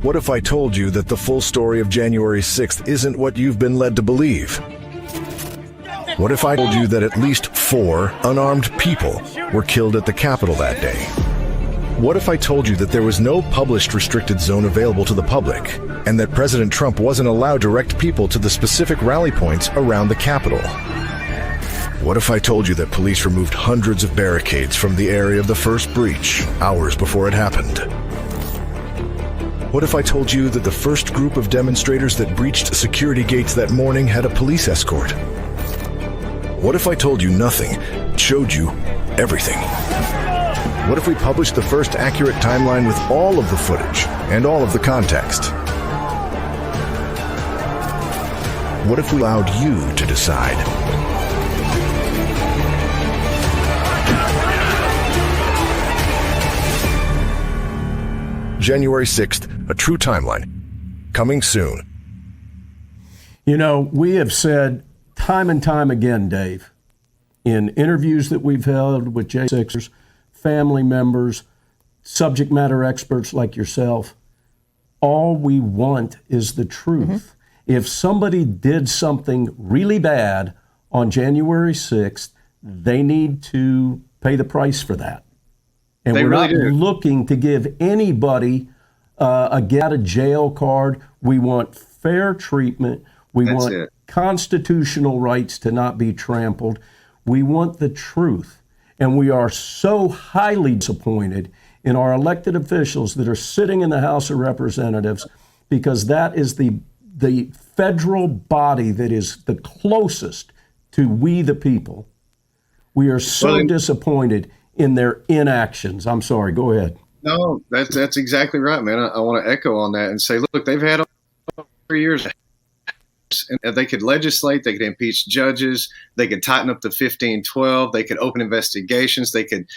What if I told you that the full story of January 6th isn't what you've been led to believe? What if I told you that at least 4 unarmed people were killed at the Capitol that day? What if I told you that there was no published restricted zone available to the public, and that President Trump wasn't allowed direct people to the specific rally points around the Capitol? What if I told you that police removed hundreds of barricades from the area of the first breach hours before it happened? What if I told you that the first group of demonstrators that breached security gates that morning had a police escort? What if I told you nothing, showed you everything? What if we published the first accurate timeline with all of the footage and all of the context? What if we allowed you to decide? January 6th, A True Timeline. Coming soon. You know, we have said time and time again, Dave, in interviews that we've held with J6ers, family members, subject matter experts like yourself, all we want is the truth. Mm-hmm. If somebody did something really bad on January 6th, they need to pay the price for that. And we're not looking to give anybody a get out of jail card. We want fair treatment. We want constitutional rights to not be trampled. We want the truth. And we are so highly disappointed in our elected officials that are sitting in the House of Representatives, because that is the federal body that is the closest to we the people. We are so disappointed in their inactions. I'm sorry, go ahead. No, that's exactly right, man. I want to echo on that and say, look, they've had 3 years. And they could legislate, they could impeach judges, they could tighten up the 1512, they could open investigations, they could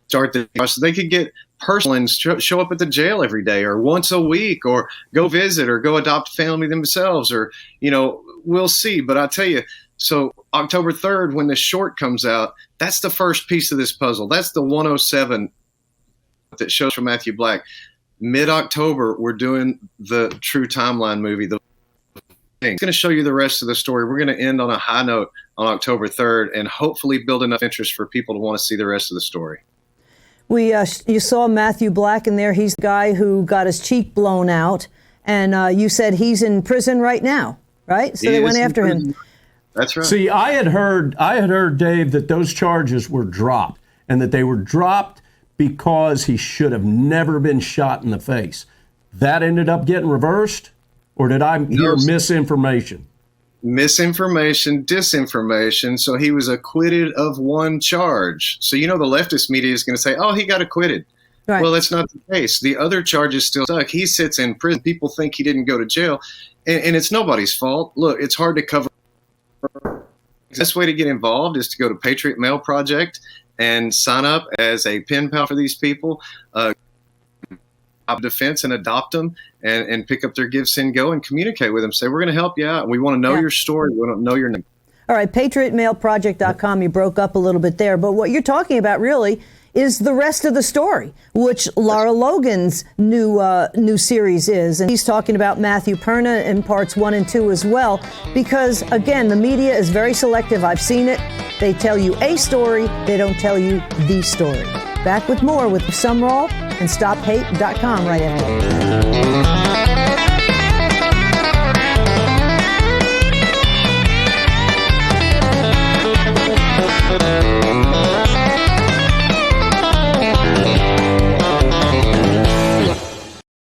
start the process, they could get personal and show up at the jail every day or once a week or go visit or go adopt a family themselves, or, you know, we'll see. But I tell you, so October 3rd, when the short comes out, that's the first piece of this puzzle. That's the 107 that shows from Matthew Black. Mid-October, we're doing the True Timeline movie. It's going to show you the rest of the story. We're going to end on a high note on October 3rd and hopefully build enough interest for people to want to see the rest of the story. You saw Matthew Black in there. He's the guy who got his cheek blown out. And you said he's in prison right now, right? So they went after him. That's right. See, I had heard, Dave, that those charges were dropped and that they were dropped because he should have never been shot in the face. That ended up getting reversed? Or did I hear misinformation? Misinformation, disinformation. So he was acquitted of one charge. So, you know, the leftist media is going to say, oh, he got acquitted. Right. Well, that's not the case. The other charge is still stuck. He sits in prison. People think he didn't go to jail. And it's nobody's fault. Look, it's hard to cover. The best way to get involved is to go to Patriot Mail Project and sign up as a pen pal for these people. Defense and adopt them and pick up their Give, Send, Go and communicate with them. Say, we're going to help you out. We want to know your story. We want to know your name. All right, patriotmailproject.com. You broke up a little bit there, but what you're talking about really is the rest of the story, which Lara Logan's new series is. And he's talking about Matthew Perna in parts 1 and 2 as well, because, again, the media is very selective. I've seen it. They tell you a story. They don't tell you the story. Back with more with Sumrall and StopHate.com right after.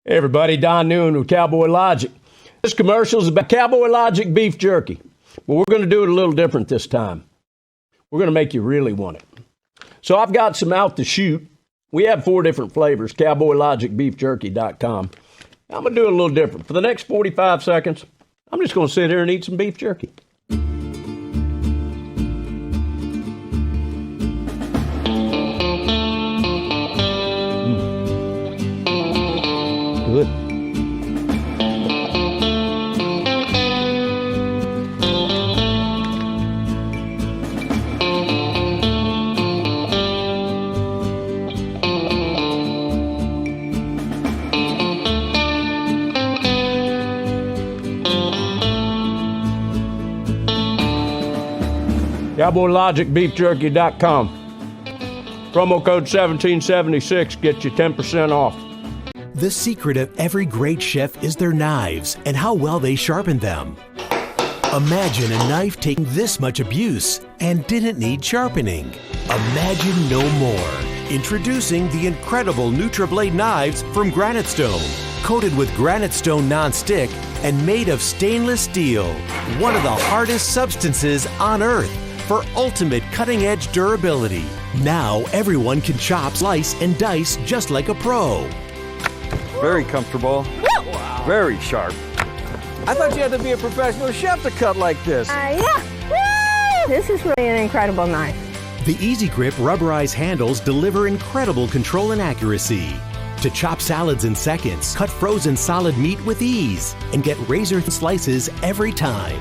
Hey everybody, Don Neuen with Cowboy Logic. This commercial is about Cowboy Logic beef jerky, but we're going to do it a little different this time. We're going to make you really want it. So I've got some out to shoot. We have 4 different flavors, cowboylogicbeefjerky.com. I'm going to do it a little different. For the next 45 seconds, I'm just going to sit here and eat some beef jerky. Good. CowboyLogicBeefJerky.com. Promo code 1776 gets you 10% off. The secret of every great chef is their knives and how well they sharpen them. Imagine a knife taking this much abuse and didn't need sharpening. Imagine no more. Introducing the incredible NutriBlade knives from Granite Stone. coated with granite stone non-stick and made of stainless steel, one of the hardest substances on Earth for ultimate cutting-edge durability. Now everyone can chop, slice, and dice just like a pro. Very comfortable. Very sharp. I thought you had to be a professional chef to cut like this. Yeah. Woo! This is really an incredible knife. The Easy Grip rubberized handles deliver incredible control and accuracy to chop salads in seconds, cut frozen solid meat with ease, and get razor slices every time.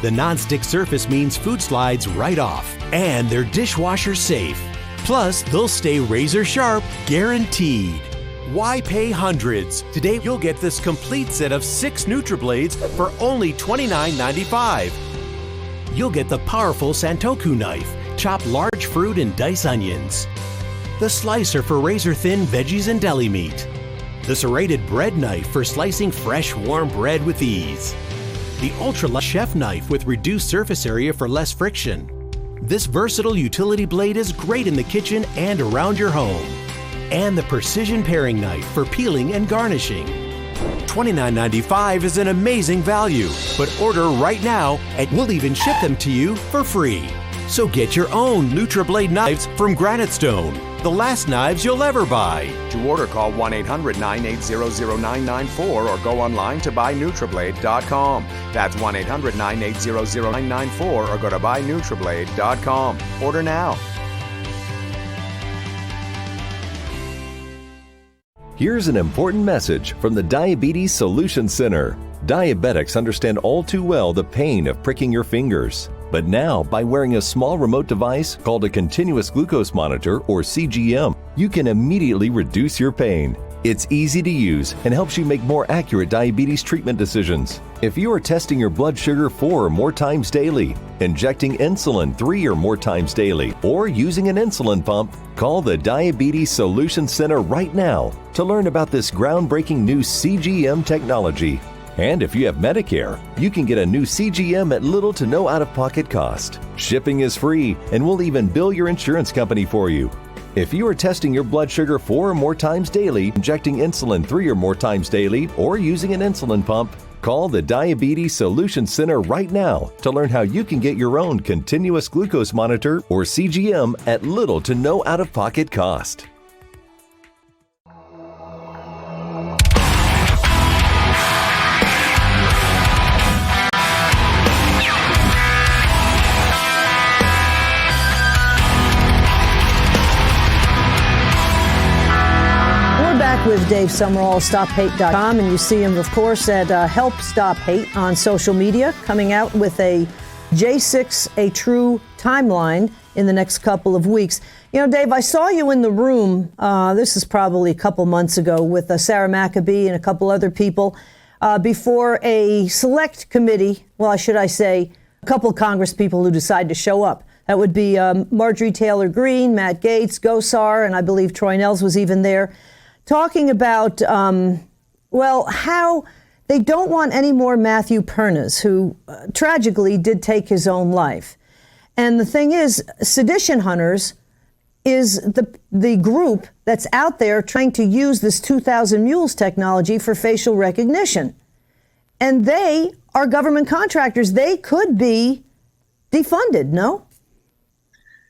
The non-stick surface means food slides right off, and they're dishwasher safe. Plus, they'll stay razor sharp, guaranteed. Why pay hundreds? Today, you'll get this complete set of 6 NutriBlades for only $29.95. You'll get the powerful Santoku knife, chop large fruit and dice onions. The slicer for razor-thin veggies and deli meat. The serrated bread knife for slicing fresh, warm bread with ease. The ultra-light chef knife with reduced surface area for less friction. This versatile utility blade is great in the kitchen and around your home. And the precision paring knife for peeling and garnishing. $29.95 is an amazing value, but order right now and we'll even ship them to you for free. So get your own NutriBlade knives from Granite Stone, the last knives you'll ever buy. To order, call 1-800-980-0994 or go online to buyNutriBlade.com. That's 1-800-980-0994 or go to buyNutriBlade.com. Order now. Here's an important message from the Diabetes Solution Center. Diabetics understand all too well the pain of pricking your fingers. But now, by wearing a small remote device called a continuous glucose monitor, or CGM, you can immediately reduce your pain. It's easy to use and helps you make more accurate diabetes treatment decisions. If you are testing your blood sugar 4 or more times daily, injecting insulin 3 or more times daily, or using an insulin pump, call the Diabetes Solution Center right now to learn about this groundbreaking new CGM technology. And if you have Medicare, you can get a new CGM at little to no out-of-pocket cost. Shipping is free, and we'll even bill your insurance company for you. If you are testing your blood sugar 4 or more times daily, injecting insulin 3 or more times daily, or using an insulin pump, call the Diabetes Solution Center right now to learn how you can get your own continuous glucose monitor or CGM at little to no out-of-pocket cost. With Dave Summerall, StopHate.com, and you see him, of course, at Help Stop Hate on social media, coming out with a J6, a true timeline in the next couple of weeks. You know, Dave, I saw you in the room, this is probably a couple months ago, with Sarah Maccabee and a couple other people before a select committee, well, should I say, a couple of Congress people who decided to show up. That would be Marjorie Taylor Greene, Matt Gaetz, Gosar, and I believe Troy Nehls was even there, talking about, how they don't want any more Matthew Pernas, who tragically did take his own life. And the thing is, Sedition Hunters is the group that's out there trying to use this 2,000 Mules technology for facial recognition. And they are government contractors. They could be defunded, no?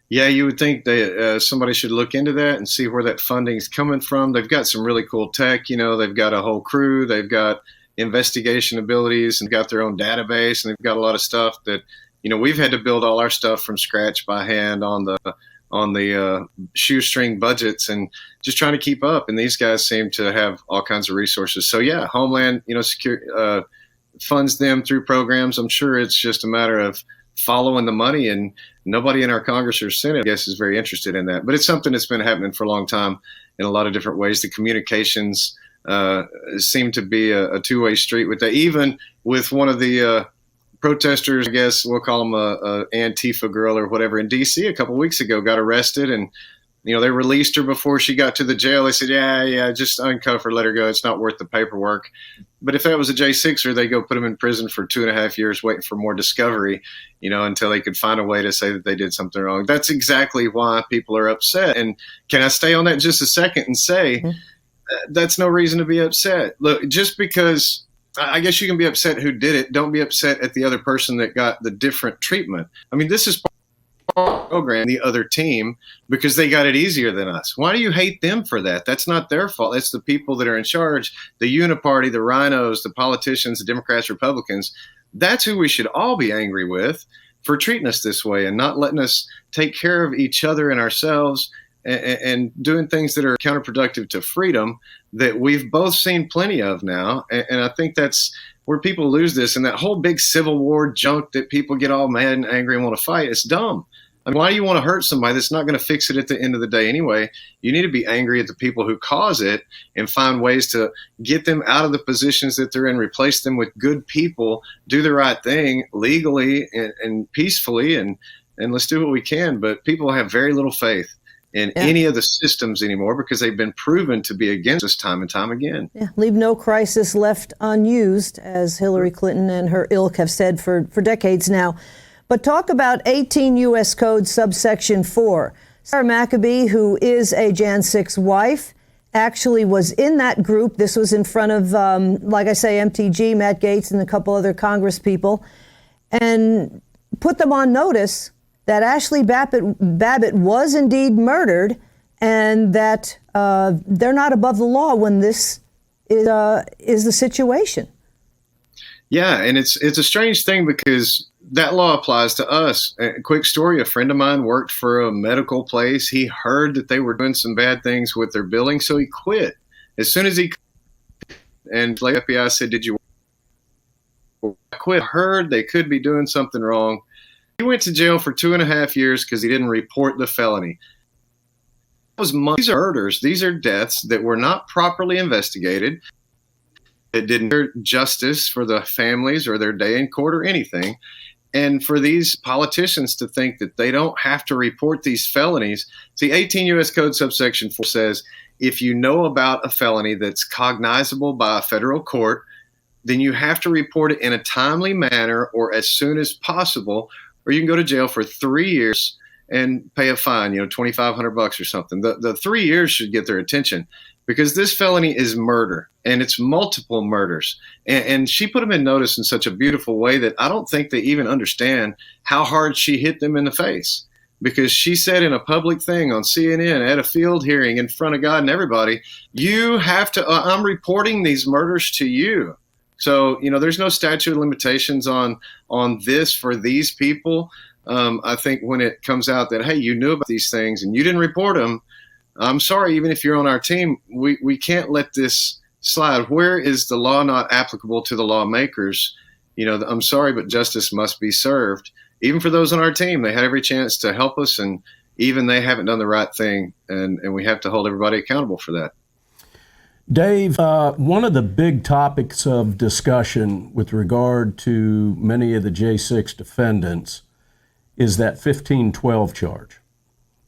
Yeah, you would think that somebody should look into that and see where that funding is coming from. They've got some really cool tech. You know, they've got a whole crew. They've got investigation abilities and got their own database. And they've got a lot of stuff that, you know, we've had to build all our stuff from scratch by hand on the shoestring budgets and just trying to keep up. And these guys seem to have all kinds of resources. So, yeah, Homeland, funds them through programs. I'm sure it's just a matter of following the money, and nobody in our Congress or Senate, I guess, is very interested in that. But it's something that's been happening for a long time in a lot of different ways. The communications seem to be a two-way street with that. Even with one of the protesters, I guess we'll call him a Antifa girl or whatever, in D.C. a couple of weeks ago, got arrested, and they released her before she got to the jail. They said, yeah, just uncuff her, let her go. It's not worth the paperwork. But if that was a J6er, they go put him in prison for 2.5 years waiting for more discovery, until they could find a way to say that they did something wrong. That's exactly why people are upset. And can I stay on that just a second and say, that's no reason to be upset. Look, just because I guess you can be upset who did it, don't be upset at the other person that got the different treatment. I mean, this is part of the program, the other team, because they got it easier than us. Why do you hate them for that? That's not their fault. It's the people that are in charge, the uniparty, the rhinos, the politicians, the Democrats, Republicans. That's who we should all be angry with for treating us this way and not letting us take care of each other and ourselves and doing things that are counterproductive to freedom that we've both seen plenty of now. And I think that's where people lose this. And that whole big Civil War junk that people get all mad and angry and want to fight, it's dumb. I mean, why do you want to hurt somebody that's not going to fix it at the end of the day anyway? You need to be angry at the people who cause it and find ways to get them out of the positions that they're in, replace them with good people, do the right thing legally and peacefully, and let's do what we can. But people have very little faith in any of the systems anymore because they've been proven to be against us time and time again. Yeah, leave no crisis left unused, as Hillary Clinton and her ilk have said for decades now. But talk about 18 U.S. Code subsection 4. Sarah Maccabee, who is a Jan 6 wife, actually was in that group. This was in front of, like I say, MTG, Matt Gaetz, and a couple other Congress people, and put them on notice that Ashley Babbitt was indeed murdered, and that they're not above the law when this is the situation. Yeah, and it's a strange thing because that law applies to us. A quick story, a friend of mine worked for a medical place. He heard that they were doing some bad things with their billing, so he quit. As soon as he quit, and like FBI said, did you quit? Heard they could be doing something wrong. He went to jail for 2.5 years because he didn't report the felony. These are murders. These are deaths that were not properly investigated. It didn't get justice for the families or their day in court or anything. And for these politicians to think that they don't have to report these felonies. See, 18 U.S. Code subsection 4 says, if you know about a felony that's cognizable by a federal court, then you have to report it in a timely manner or as soon as possible, or you can go to jail for 3 years and pay a fine, $2,500 or something. The 3 years should get their attention because this felony is murder and it's multiple murders. And she put them in notice in such a beautiful way that I don't think they even understand how hard she hit them in the face, because she said in a public thing on CNN at a field hearing in front of God and everybody, you have to, I'm reporting these murders to you. So, there's no statute of limitations on this for these people. I think when it comes out that, hey, you knew about these things and you didn't report them, I'm sorry, even if you're on our team, we can't let this slide. Where is the law not applicable to the lawmakers? I'm sorry, but justice must be served. Even for those on our team, they had every chance to help us, and even they haven't done the right thing, and we have to hold everybody accountable for that. Dave, one of the big topics of discussion with regard to many of the J6 defendants is that 1512 charge.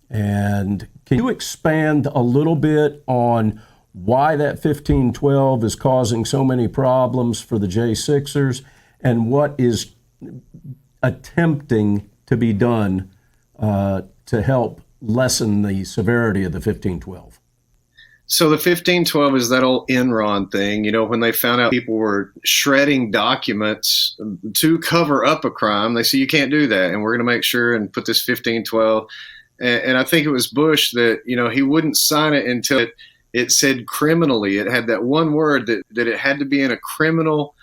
And can you expand a little bit on why that 1512 is causing so many problems for the J6ers and what is attempting to be done to help lessen the severity of the 1512? So the 1512 is that old Enron thing, when they found out people were shredding documents to cover up a crime. They say you can't do that, and we're going to make sure and put this 1512. And I think it was Bush that, he wouldn't sign it until it said criminally. It had that one word that it had to be in a criminal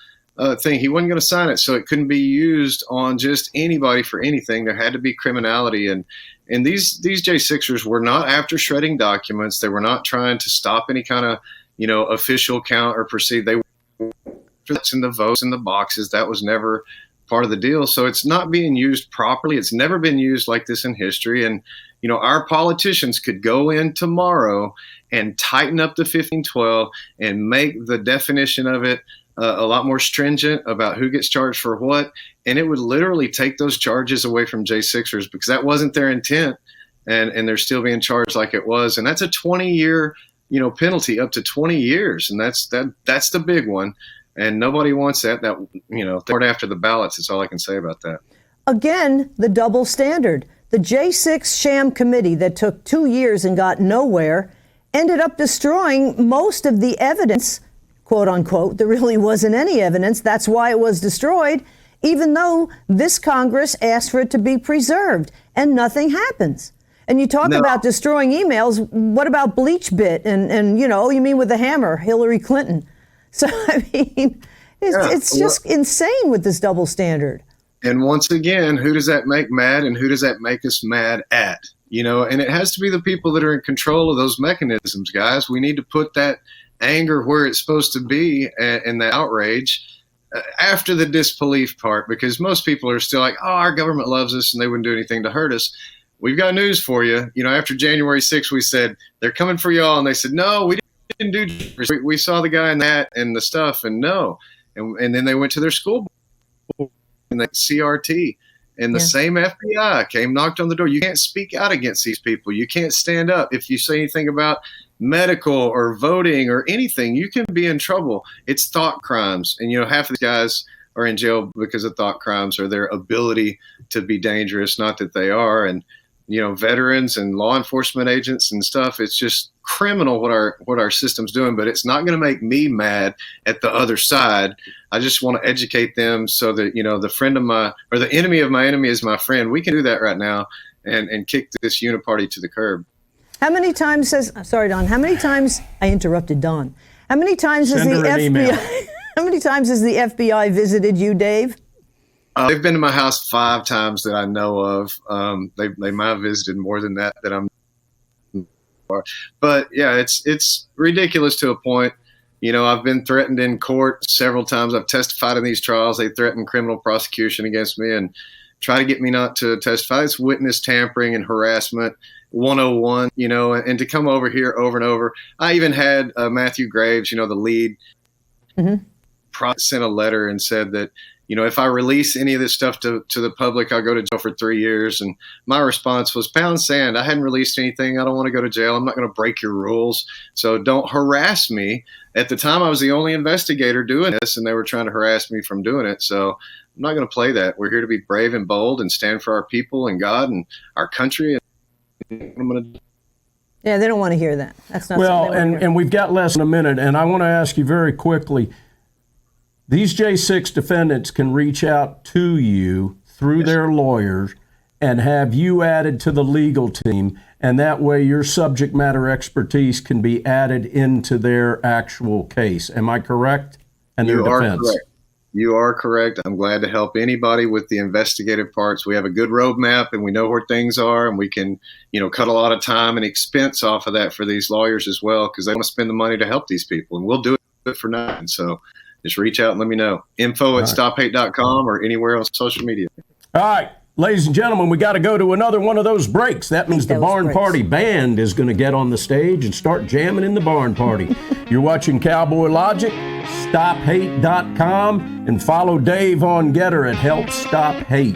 thing. He wasn't going to sign it, so it couldn't be used on just anybody for anything. There had to be criminality. And these J6ers were not after shredding documents. They were not trying to stop any kind of, official count or proceed. They were in the votes in the boxes. That was never part of the deal. So it's not being used properly. It's never been used like this in history. And, our politicians could go in tomorrow and tighten up the 1512 and make the definition of it a lot more stringent about who gets charged for what. And it would literally take those charges away from J6ers because that wasn't their intent. And they're still being charged like it was. And that's a 20-year, penalty, up to 20 years. And that's the big one. And nobody wants that. Third after the ballots, is all I can say about that. Again, the double standard. The J6 sham committee that took 2 years and got nowhere ended up destroying most of the evidence, quote unquote. There really wasn't any evidence. That's why it was destroyed, even though this Congress asked for it to be preserved, and nothing happens. And you talk about destroying emails. What about BleachBit? And you know, you mean with the hammer, Hillary Clinton. So, I mean, it's just insane with this double standard. And once again, who does that make mad, and who does that make us mad at? You know, and it has to be the people that are in control of those mechanisms, guys. We need to put that anger where it's supposed to be, and the outrage after the disbelief part, because most people are still like, oh, our government loves us and they wouldn't do anything to hurt us. We've got news for you. You know, after January 6th, we said, they're coming for y'all. And they said, no, we didn't do. We saw the guy in that and the stuff, and no. And then they went to their school board and the CRT. And the same FBI came, knocked on the door. You can't speak out against these people. You can't stand up. If you say anything about medical or voting or anything, you can be in trouble. It's thought crimes. And, you know, half of the guys are in jail because of thought crimes or their ability to be dangerous, not that they are. And, you know, veterans and law enforcement agents and stuff, it's just criminal what our system's doing, but it's not going to make me mad at the other side. I just want to educate them so that, you know, the enemy of my enemy is my friend. We can do that right now and kick this uniparty to the curb. How many times sorry, Don, how many times, I interrupted Don. How many times has the FBI, how many times has the FBI visited you, Dave? They've been to my house 5 times that I know of. They might have visited more than that I'm. But yeah, it's ridiculous to a point. You know, I've been threatened in court several times. I've testified in these trials. They threaten criminal prosecution against me and try to get me not to testify. It's witness tampering and harassment 101, you know, and to come over here over and over. I even had Matthew Graves, you know, the lead, sent a letter and said that, you know, if I release any of this stuff to the public, I'll go to jail for 3 years. And my response was, pound sand. I hadn't released anything. I don't want to go to jail. I'm not going to break your rules. So don't harass me. At the time, I was the only investigator doing this, and they were trying to harass me from doing it. So I'm not going to play that. We're here to be brave and bold and stand for our people and God and our country. Yeah, they don't want to hear that. That's not well, and we've got less than a minute, and I want to ask you very quickly. These J6 defendants can reach out to you through their lawyers and have you added to the legal team, and that way your subject matter expertise can be added into their actual case. Am I correct? And their defense. Correct. You are correct. I'm glad to help anybody with the investigative parts. We have a good roadmap, and we know where things are, and we can, you know, cut a lot of time and expense off of that for these lawyers as well, because they want to spend the money to help these people, and we'll do it for nothing. So just reach out and let me know. info@stophate.com or anywhere on social media. All right, ladies and gentlemen, we got to go to another one of those breaks. That means the Barn Party Band is going to get on the stage and start jamming in the barn party. You're watching Cowboy Logic, StopHate.com, and follow Dave on Getter at Help Stop Hate.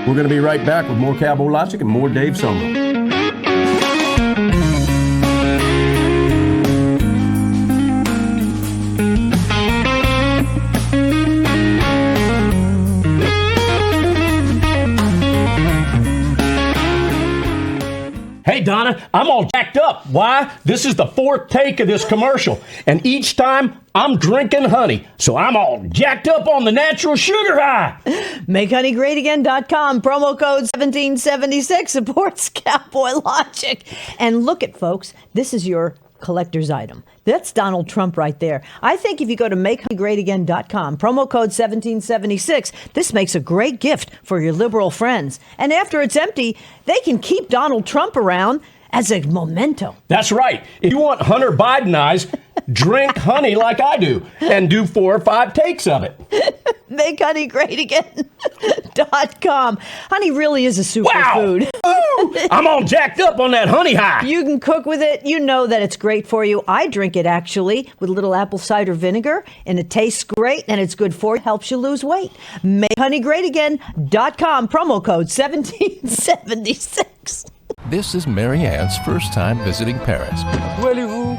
We're going to be right back with more Cowboy Logic and more Dave Summerall. Hey, Donna, I'm all jacked up. Why? This is the 4th take of this commercial, and each time I'm drinking honey, so I'm all jacked up on the natural sugar high. MakeHoneyGreatAgain.com, promo code 1776 supports Cowboy Logic. And look at, folks, this is your collector's item. That's Donald Trump right there. I think if you go to MakeHoneyGreatAgain.com, promo code 1776, this makes a great gift for your liberal friends. And after it's empty, they can keep Donald Trump around as a memento. That's right. If you want Hunter Biden eyes, drink honey like I do and do 4 or 5 takes of it. MakeHoneyGreatAgain.com. Honey really is a superfood. Wow. I'm all jacked up on that honey high. You can cook with it. You know that it's great for you. I drink it actually with a little apple cider vinegar, and it tastes great, and it's good for you. Helps you lose weight. MakeHoneyGreatAgain.com. Promo code 1776. This is Mary Ann's first time visiting Paris. Où allez-vous?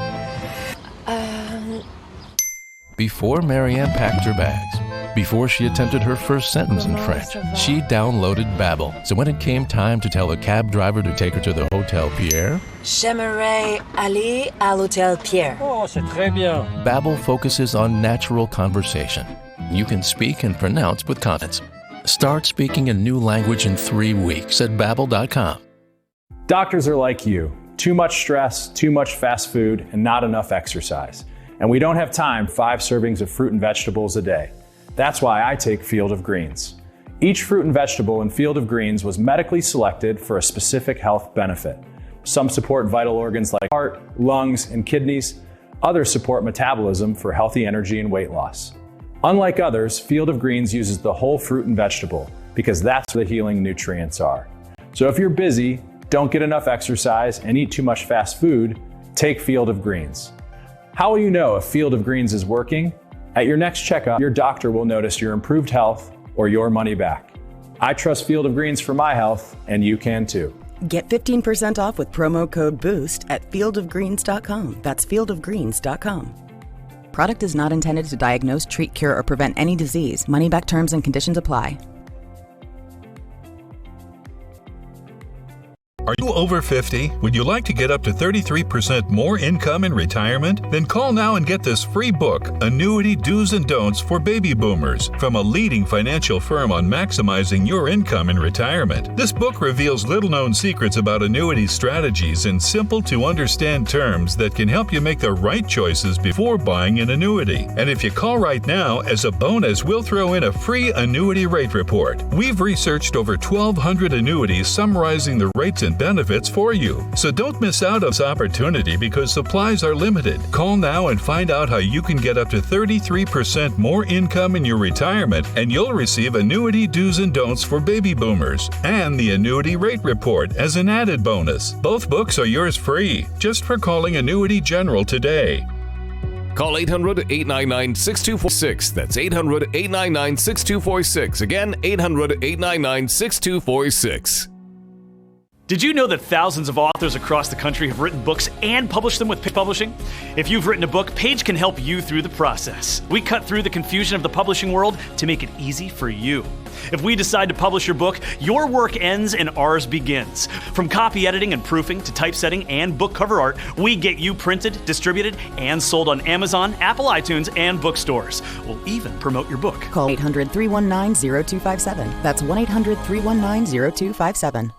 Before Mary Ann packed her bags, Before she attempted her first sentence in French, she downloaded Babbel. So when it came time to tell a cab driver to take her to the Hotel Pierre, J'aimerais aller à l'Hôtel Pierre. Oh, c'est très bien. Babbel focuses on natural conversation. You can speak and pronounce with confidence. Start speaking a new language in 3 weeks at Babbel.com. Doctors are like you. Too much stress, too much fast food, and not enough exercise. And we don't have time for 5 servings of fruit and vegetables a day. That's why I take Field of Greens. Each fruit and vegetable in Field of Greens was medically selected for a specific health benefit. Some support vital organs like heart, lungs, and kidneys. Others support metabolism for healthy energy and weight loss. Unlike others, Field of Greens uses the whole fruit and vegetable because that's where the healing nutrients are. So if you're busy, don't get enough exercise, and eat too much fast food, take Field of Greens. How will you know if Field of Greens is working? At your next checkup, your doctor will notice your improved health or your money back. I trust Field of Greens for my health, and you can too. Get 15% off with promo code BOOST at fieldofgreens.com. That's fieldofgreens.com. Product is not intended to diagnose, treat, cure, or prevent any disease. Money back terms and conditions apply. Are you over 50? Would you like to get up to 33% more income in retirement? Then call now and get this free book, Annuity Do's and Don'ts for Baby Boomers, from a leading financial firm on maximizing your income in retirement. This book reveals little-known secrets about annuity strategies in simple-to-understand terms that can help you make the right choices before buying an annuity. And if you call right now, as a bonus, we'll throw in a free annuity rate report. We've researched over 1,200 annuities summarizing the rates and benefits for you. So don't miss out on this opportunity because supplies are limited. Call now and find out how you can get up to 33% more income in your retirement, and you'll receive Annuity Do's and Don'ts for Baby Boomers and the Annuity Rate Report as an added bonus. Both books are yours free just for calling Annuity General today. Call 800-899-6246. That's 800-899-6246. Again, 800-899-6246. Did you know that thousands of authors across the country have written books and published them with Page Publishing? If you've written a book, Page can help you through the process. We cut through the confusion of the publishing world to make it easy for you. If we decide to publish your book, your work ends and ours begins. From copy editing and proofing to typesetting and book cover art, we get you printed, distributed, and sold on Amazon, Apple iTunes, and bookstores. We'll even promote your book. Call 800-319-0257. That's 1-800-319-0257.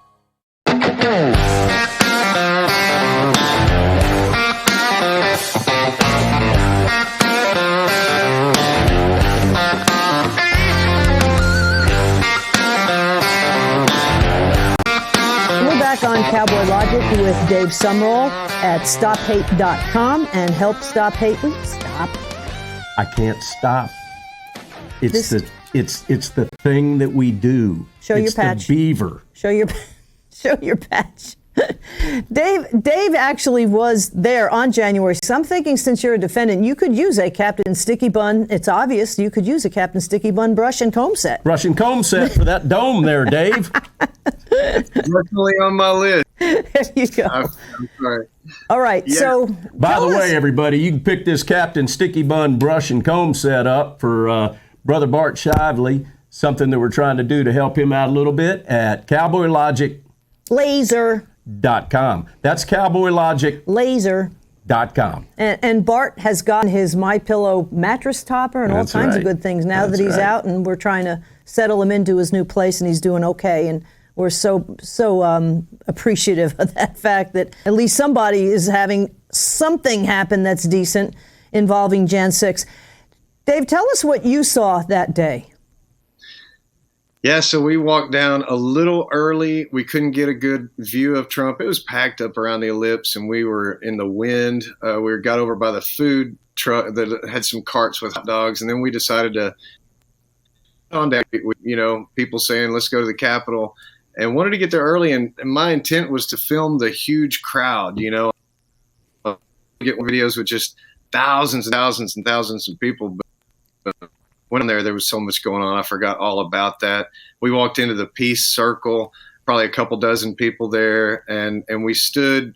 On Cowboy Logic with Dave Summerall at StopHate.com and help stop hate. Will you stop? I can't stop. It's the thing that we do. Show your patch. The beaver. Show your patch. Dave actually was there on January. So I'm thinking, since you're a defendant, you could use a Captain Sticky Bun. It's obvious you could use a Captain Sticky Bun brush and comb set. Brush and comb set for that dome there, Dave. Definitely on my list. There you go. I'm sorry. All right. Yeah. So, by the way, everybody, you can pick this Captain Sticky Bun brush and comb set up for Brother Bart Shively, something that we're trying to do to help him out a little bit at Cowboy Logic Laser.com. That's Cowboy Logic Laser.com. And Bart has gotten his MyPillow mattress topper and all kinds of good things now that he's out, and we're trying to settle him into his new place, and he's doing okay. And we're so appreciative of that fact that at least somebody is having something happen that's decent involving Jan 6. Dave, tell us what you saw that day. Yeah, so we walked down a little early. We couldn't get a good view of Trump. It was packed up around the ellipse, and we were in the wind. We got over by the food truck that had some carts with hot dogs, and then we decided to on down. People saying, let's go to the Capitol, and wanted to get there early. And my intent was to film the huge crowd, get videos with just thousands and thousands and thousands of people. But when there was so much going on, I forgot all about that. We walked into the Peace Circle, probably a couple dozen people there, and we stood,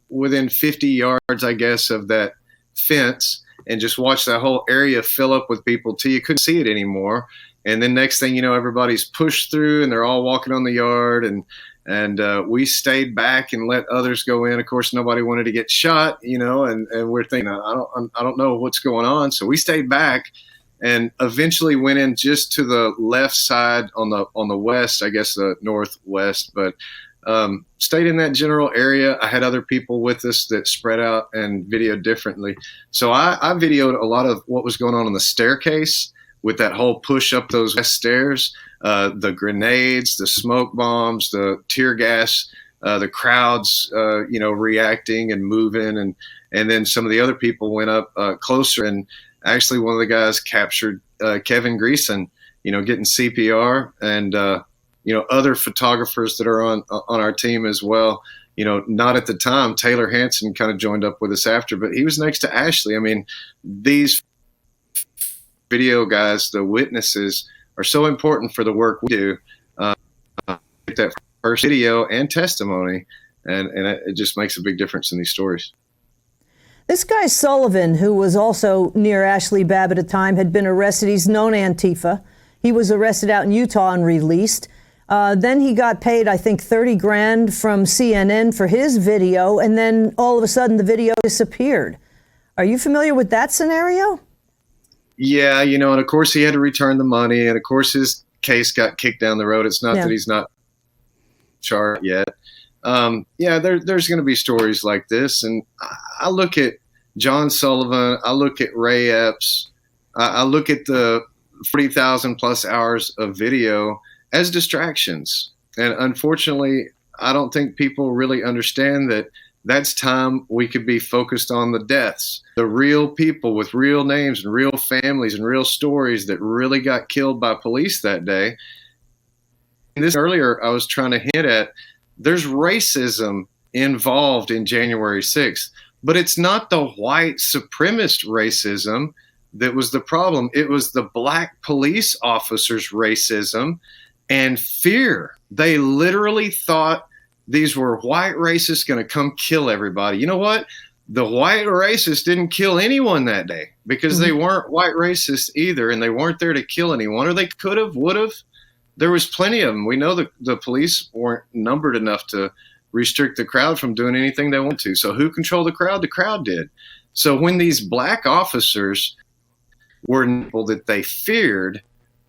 within 50 yards, I guess, of that fence. and just watch that whole area fill up with people till you couldn't see it anymore. And then next thing you know, everybody's pushed through and they're all walking on the yard, and we stayed back and let others go in. Of course, nobody wanted to get shot, and we're thinking, I don't know what's going on. So we stayed back and eventually went in just to the left side on the west, I guess the northwest, but stayed in that general area. I had other people with us that spread out and videoed differently. So I videoed a lot of what was going on the staircase with that whole push up those west stairs, the grenades, the smoke bombs, the tear gas, the crowds, reacting and moving. And then some of the other people went up closer, and actually one of the guys captured Kevin Greason, getting CPR, and, other photographers that are on our team as well. Not at the time. Taylor Hanson kind of joined up with us after, but he was next to Ashley. I mean, these video guys, the witnesses, are so important for the work we do. That first video and testimony, and it just makes a big difference in these stories. This guy Sullivan, who was also near Ashley Babb at a time, had been arrested. He's known Antifa. He was arrested out in Utah and released. Then he got paid, I think, $30,000 from CNN for his video, and then all of a sudden the video disappeared. Are you familiar with that scenario? Yeah, and of course he had to return the money, and of course his case got kicked down the road. It's not that he's not charged yet. There's going to be stories like this, and I look at John Sullivan, I look at Ray Epps, I look at the 40,000 plus hours of video as distractions. And unfortunately, I don't think people really understand that that's time we could be focused on the deaths, the real people with real names and real families and real stories that really got killed by police that day. And this earlier, I was trying to hint at, there's racism involved in January 6th, but it's not the white supremacist racism that was the problem. It was the black police officers' racism and fear. They literally thought these were white racists going to come kill everybody. You know what? The white racists didn't kill anyone that day because they weren't white racists either, and they weren't there to kill anyone, or they could have, would have. There was plenty of them. We know that the police weren't numbered enough to restrict the crowd from doing anything they want to. So who controlled the crowd? The crowd did. So when these black officers were people that they feared,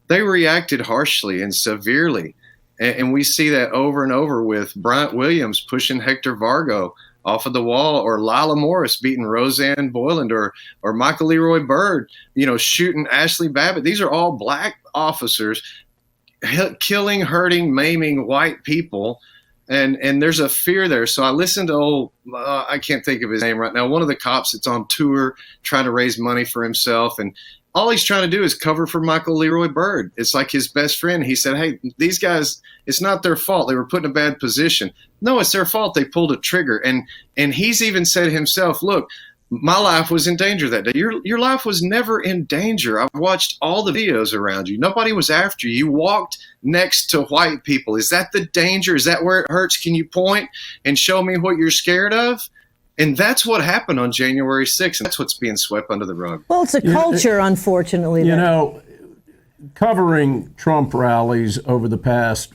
they reacted harshly and severely. And we see that over and over with Bryant Williams pushing Hector Vargo off of the wall, or Lila Morris beating Roseanne Boyland, or Michael Leroy Byrd, shooting Ashley Babbitt. These are all black officers killing, hurting, maiming white people. And there's a fear there. So I listened to I can't think of his name right now, one of the cops that's on tour trying to raise money for himself, and all he's trying to do is cover for Michael Leroy Byrd. It's like his best friend. He said, hey, these guys, it's not their fault. They were put in a bad position. No, it's their fault. They pulled a trigger. And he's even said himself, look, my life was in danger that day. Your life was never in danger. I've watched all the videos around you. Nobody was after you. You walked next to white people. Is that the danger? Is that where it hurts? Can you point and show me what you're scared of? And that's what happened on January 6th, and that's what's being swept under the rug. Well, it's a culture, unfortunately. Covering Trump rallies over the past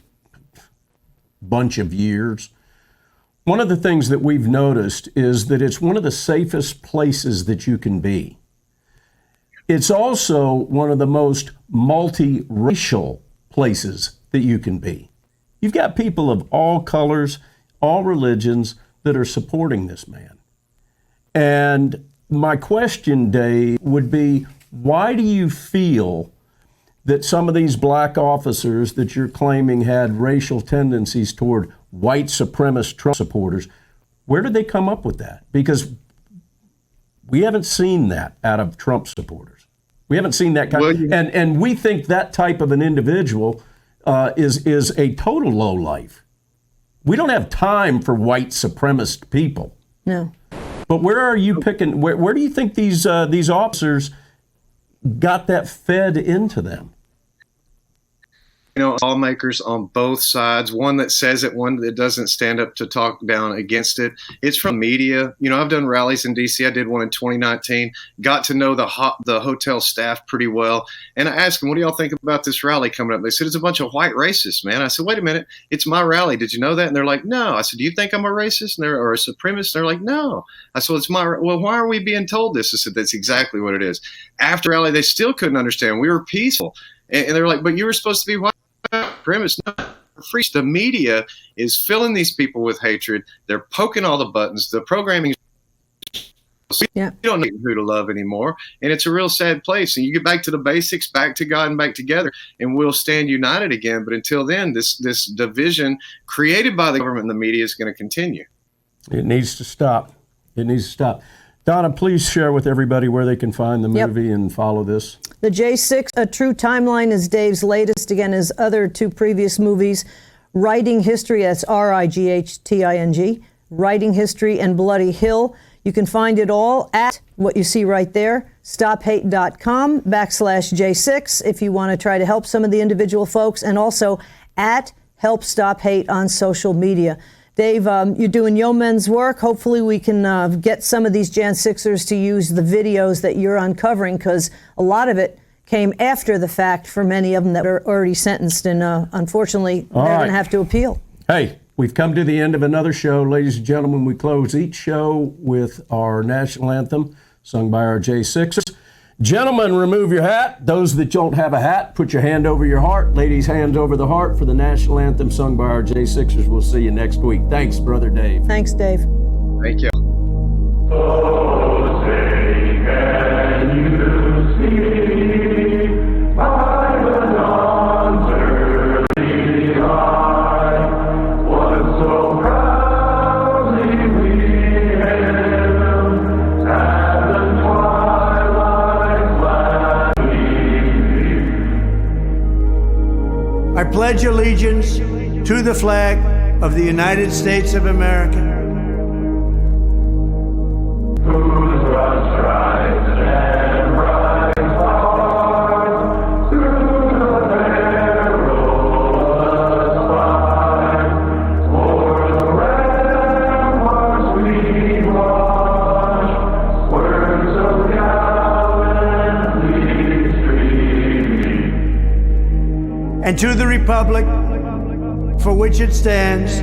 bunch of years, one of the things that we've noticed is that it's one of the safest places that you can be. It's also one of the most multiracial places that you can be. You've got people of all colors, all religions, that are supporting this man. And my question, Dave, would be, why do you feel that some of these black officers that you're claiming had racial tendencies toward white supremacist Trump supporters, where did they come up with that? Because we haven't seen that out of Trump supporters. We haven't seen that kind and we think that type of an individual is a total lowlife. We don't have time for white supremacist people. No. But where are you picking? Where do you think these officers got that fed into them? lawmakers on both sides, one that says it, one that doesn't stand up to talk down against it. It's from media. I've done rallies in D.C. I did one in 2019, got to know the hotel staff pretty well. And I asked them, what do y'all think about this rally coming up? They said, it's a bunch of white racists, man. I said, wait a minute, it's my rally. Did you know that? And they're like, no. I said, do you think I'm a racist or a supremacist? And they're like, no. I said, well, why are we being told this? I said, that's exactly what it is. After rally, they still couldn't understand. We were peaceful. And they're like, but you were supposed to be white. Premise, no, free. The media is filling these people with hatred. They're poking all the buttons. The programming, you don't know who to love anymore, and it's a real sad place. And you get back to the basics, back to God, and back together, and we'll stand united again. But until then, this division created by the government and the media is going to continue. It needs to stop. It needs to stop. Donna, please share with everybody where they can find the movie and follow this. The J6, A True Timeline, is Dave's latest. Again, his other two previous movies, Writing History, that's RIGHTING, Writing History and Bloody Hill. You can find it all at what you see right there, stophate.com/J6 if you want to try to help some of the individual folks, and also at Help Stop Hate on social media. Dave, you're doing yeoman's work. Hopefully we can get some of these Jan 6ers to use the videos that you're uncovering, because a lot of it came after the fact for many of them that are already sentenced, and unfortunately they're going to have to appeal. Hey, we've come to the end of another show. Ladies and gentlemen, we close each show with our national anthem sung by our J6ers. Gentlemen, remove your hat. Those that don't have a hat, put your hand over your heart. Ladies, hands over the heart for the national anthem sung by our J6ers. We'll see you next week. Thanks, Brother Dave. Thanks, Dave. Thank you. I pledge allegiance to the flag of the United States of America. And to the republic for which it stands,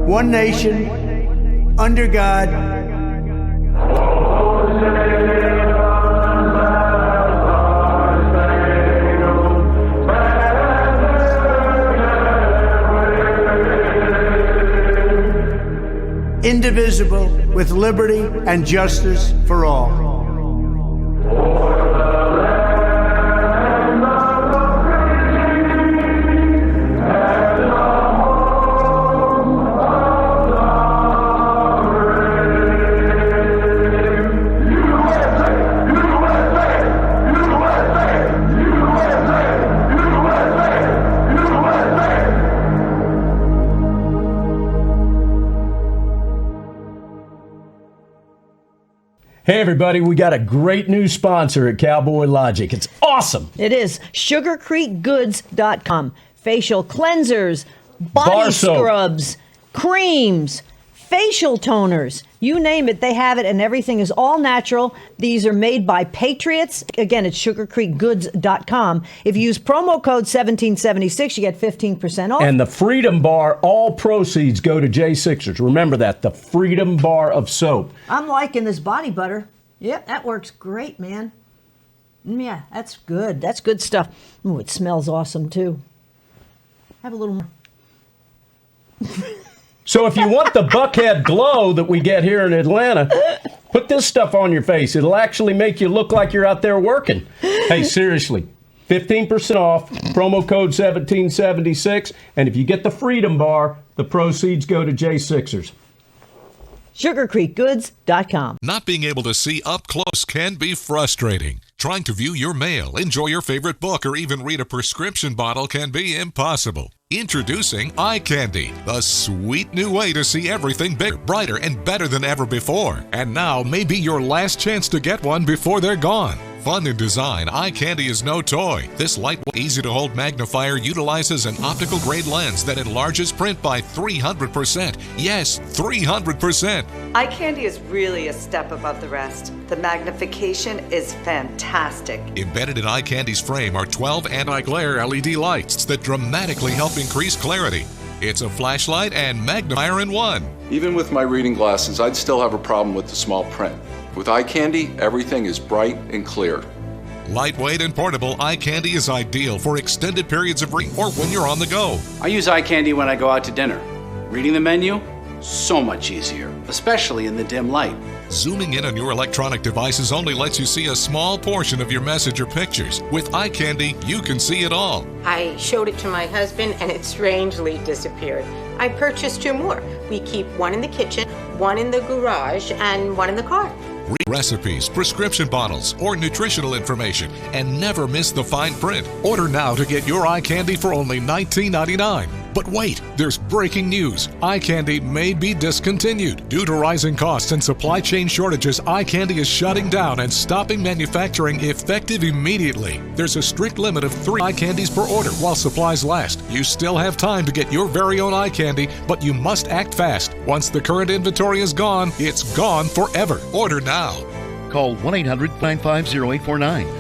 one nation, under God, indivisible, with liberty and justice for all. Hey, everybody, we got a great new sponsor at Cowboy Logic. It's awesome. It is sugarcreekgoods.com. Facial cleansers, body scrubs, creams, facial toners. You name it, they have it, and everything is all natural. These are made by patriots. Again, it's sugarcreekgoods.com. If you use promo code 1776, you get 15% off. And the Freedom Bar, all proceeds go to J6ers. Remember that, the Freedom Bar of soap. I'm liking this body butter. Yep, that works great, man. Yeah, that's good. That's good stuff. Ooh, it smells awesome, too. Have a little more. So if you want the buckhead glow that we get here in Atlanta, put this stuff on your face. It'll actually make you look like you're out there working. Hey, seriously, 15% off, promo code 1776. And if you get the Freedom Bar, the proceeds go to J6ers. SugarCreekGoods.com. Not being able to see up close can be frustrating. Trying to view your mail, enjoy your favorite book, or even read a prescription bottle can be impossible. Introducing eye candy, the sweet new way to see everything bigger, brighter, and better than ever before. And now may be your last chance to get one before they're gone. Fun in design, eye candy is no toy. This lightweight, easy-to-hold magnifier utilizes an optical-grade lens that enlarges print by 300%. Yes, 300%. Eye candy is really a step above the rest. The magnification is fantastic. Embedded in eye candy's frame are 12 anti-glare LED lights that dramatically help increase clarity. It's a flashlight and magnifier in one. Even with my reading glasses, I'd still have a problem with the small print. With eye candy, everything is bright and clear. Lightweight and portable, eye candy is ideal for extended periods of reading or when you're on the go. I use eye candy when I go out to dinner. Reading the menu? So much easier, especially in the dim light. Zooming in on your electronic devices only lets you see a small portion of your message or pictures. With eye candy, you can see it all. I showed it to my husband and it strangely disappeared. I purchased 2 more. We keep one in the kitchen, one in the garage, and one in the car. Read recipes, prescription bottles, or nutritional information, and never miss the fine print. Order now to get your eye candy for only $19.99. But wait, there's breaking news. Eye candy may be discontinued. Due to rising costs and supply chain shortages, eye candy is shutting down and stopping manufacturing effective immediately. There's a strict limit of 3 eye candies per order while supplies last. You still have time to get your very own eye candy, but you must act fast. Once the current inventory is gone, it's gone forever. Order now. Call 1-800-950-849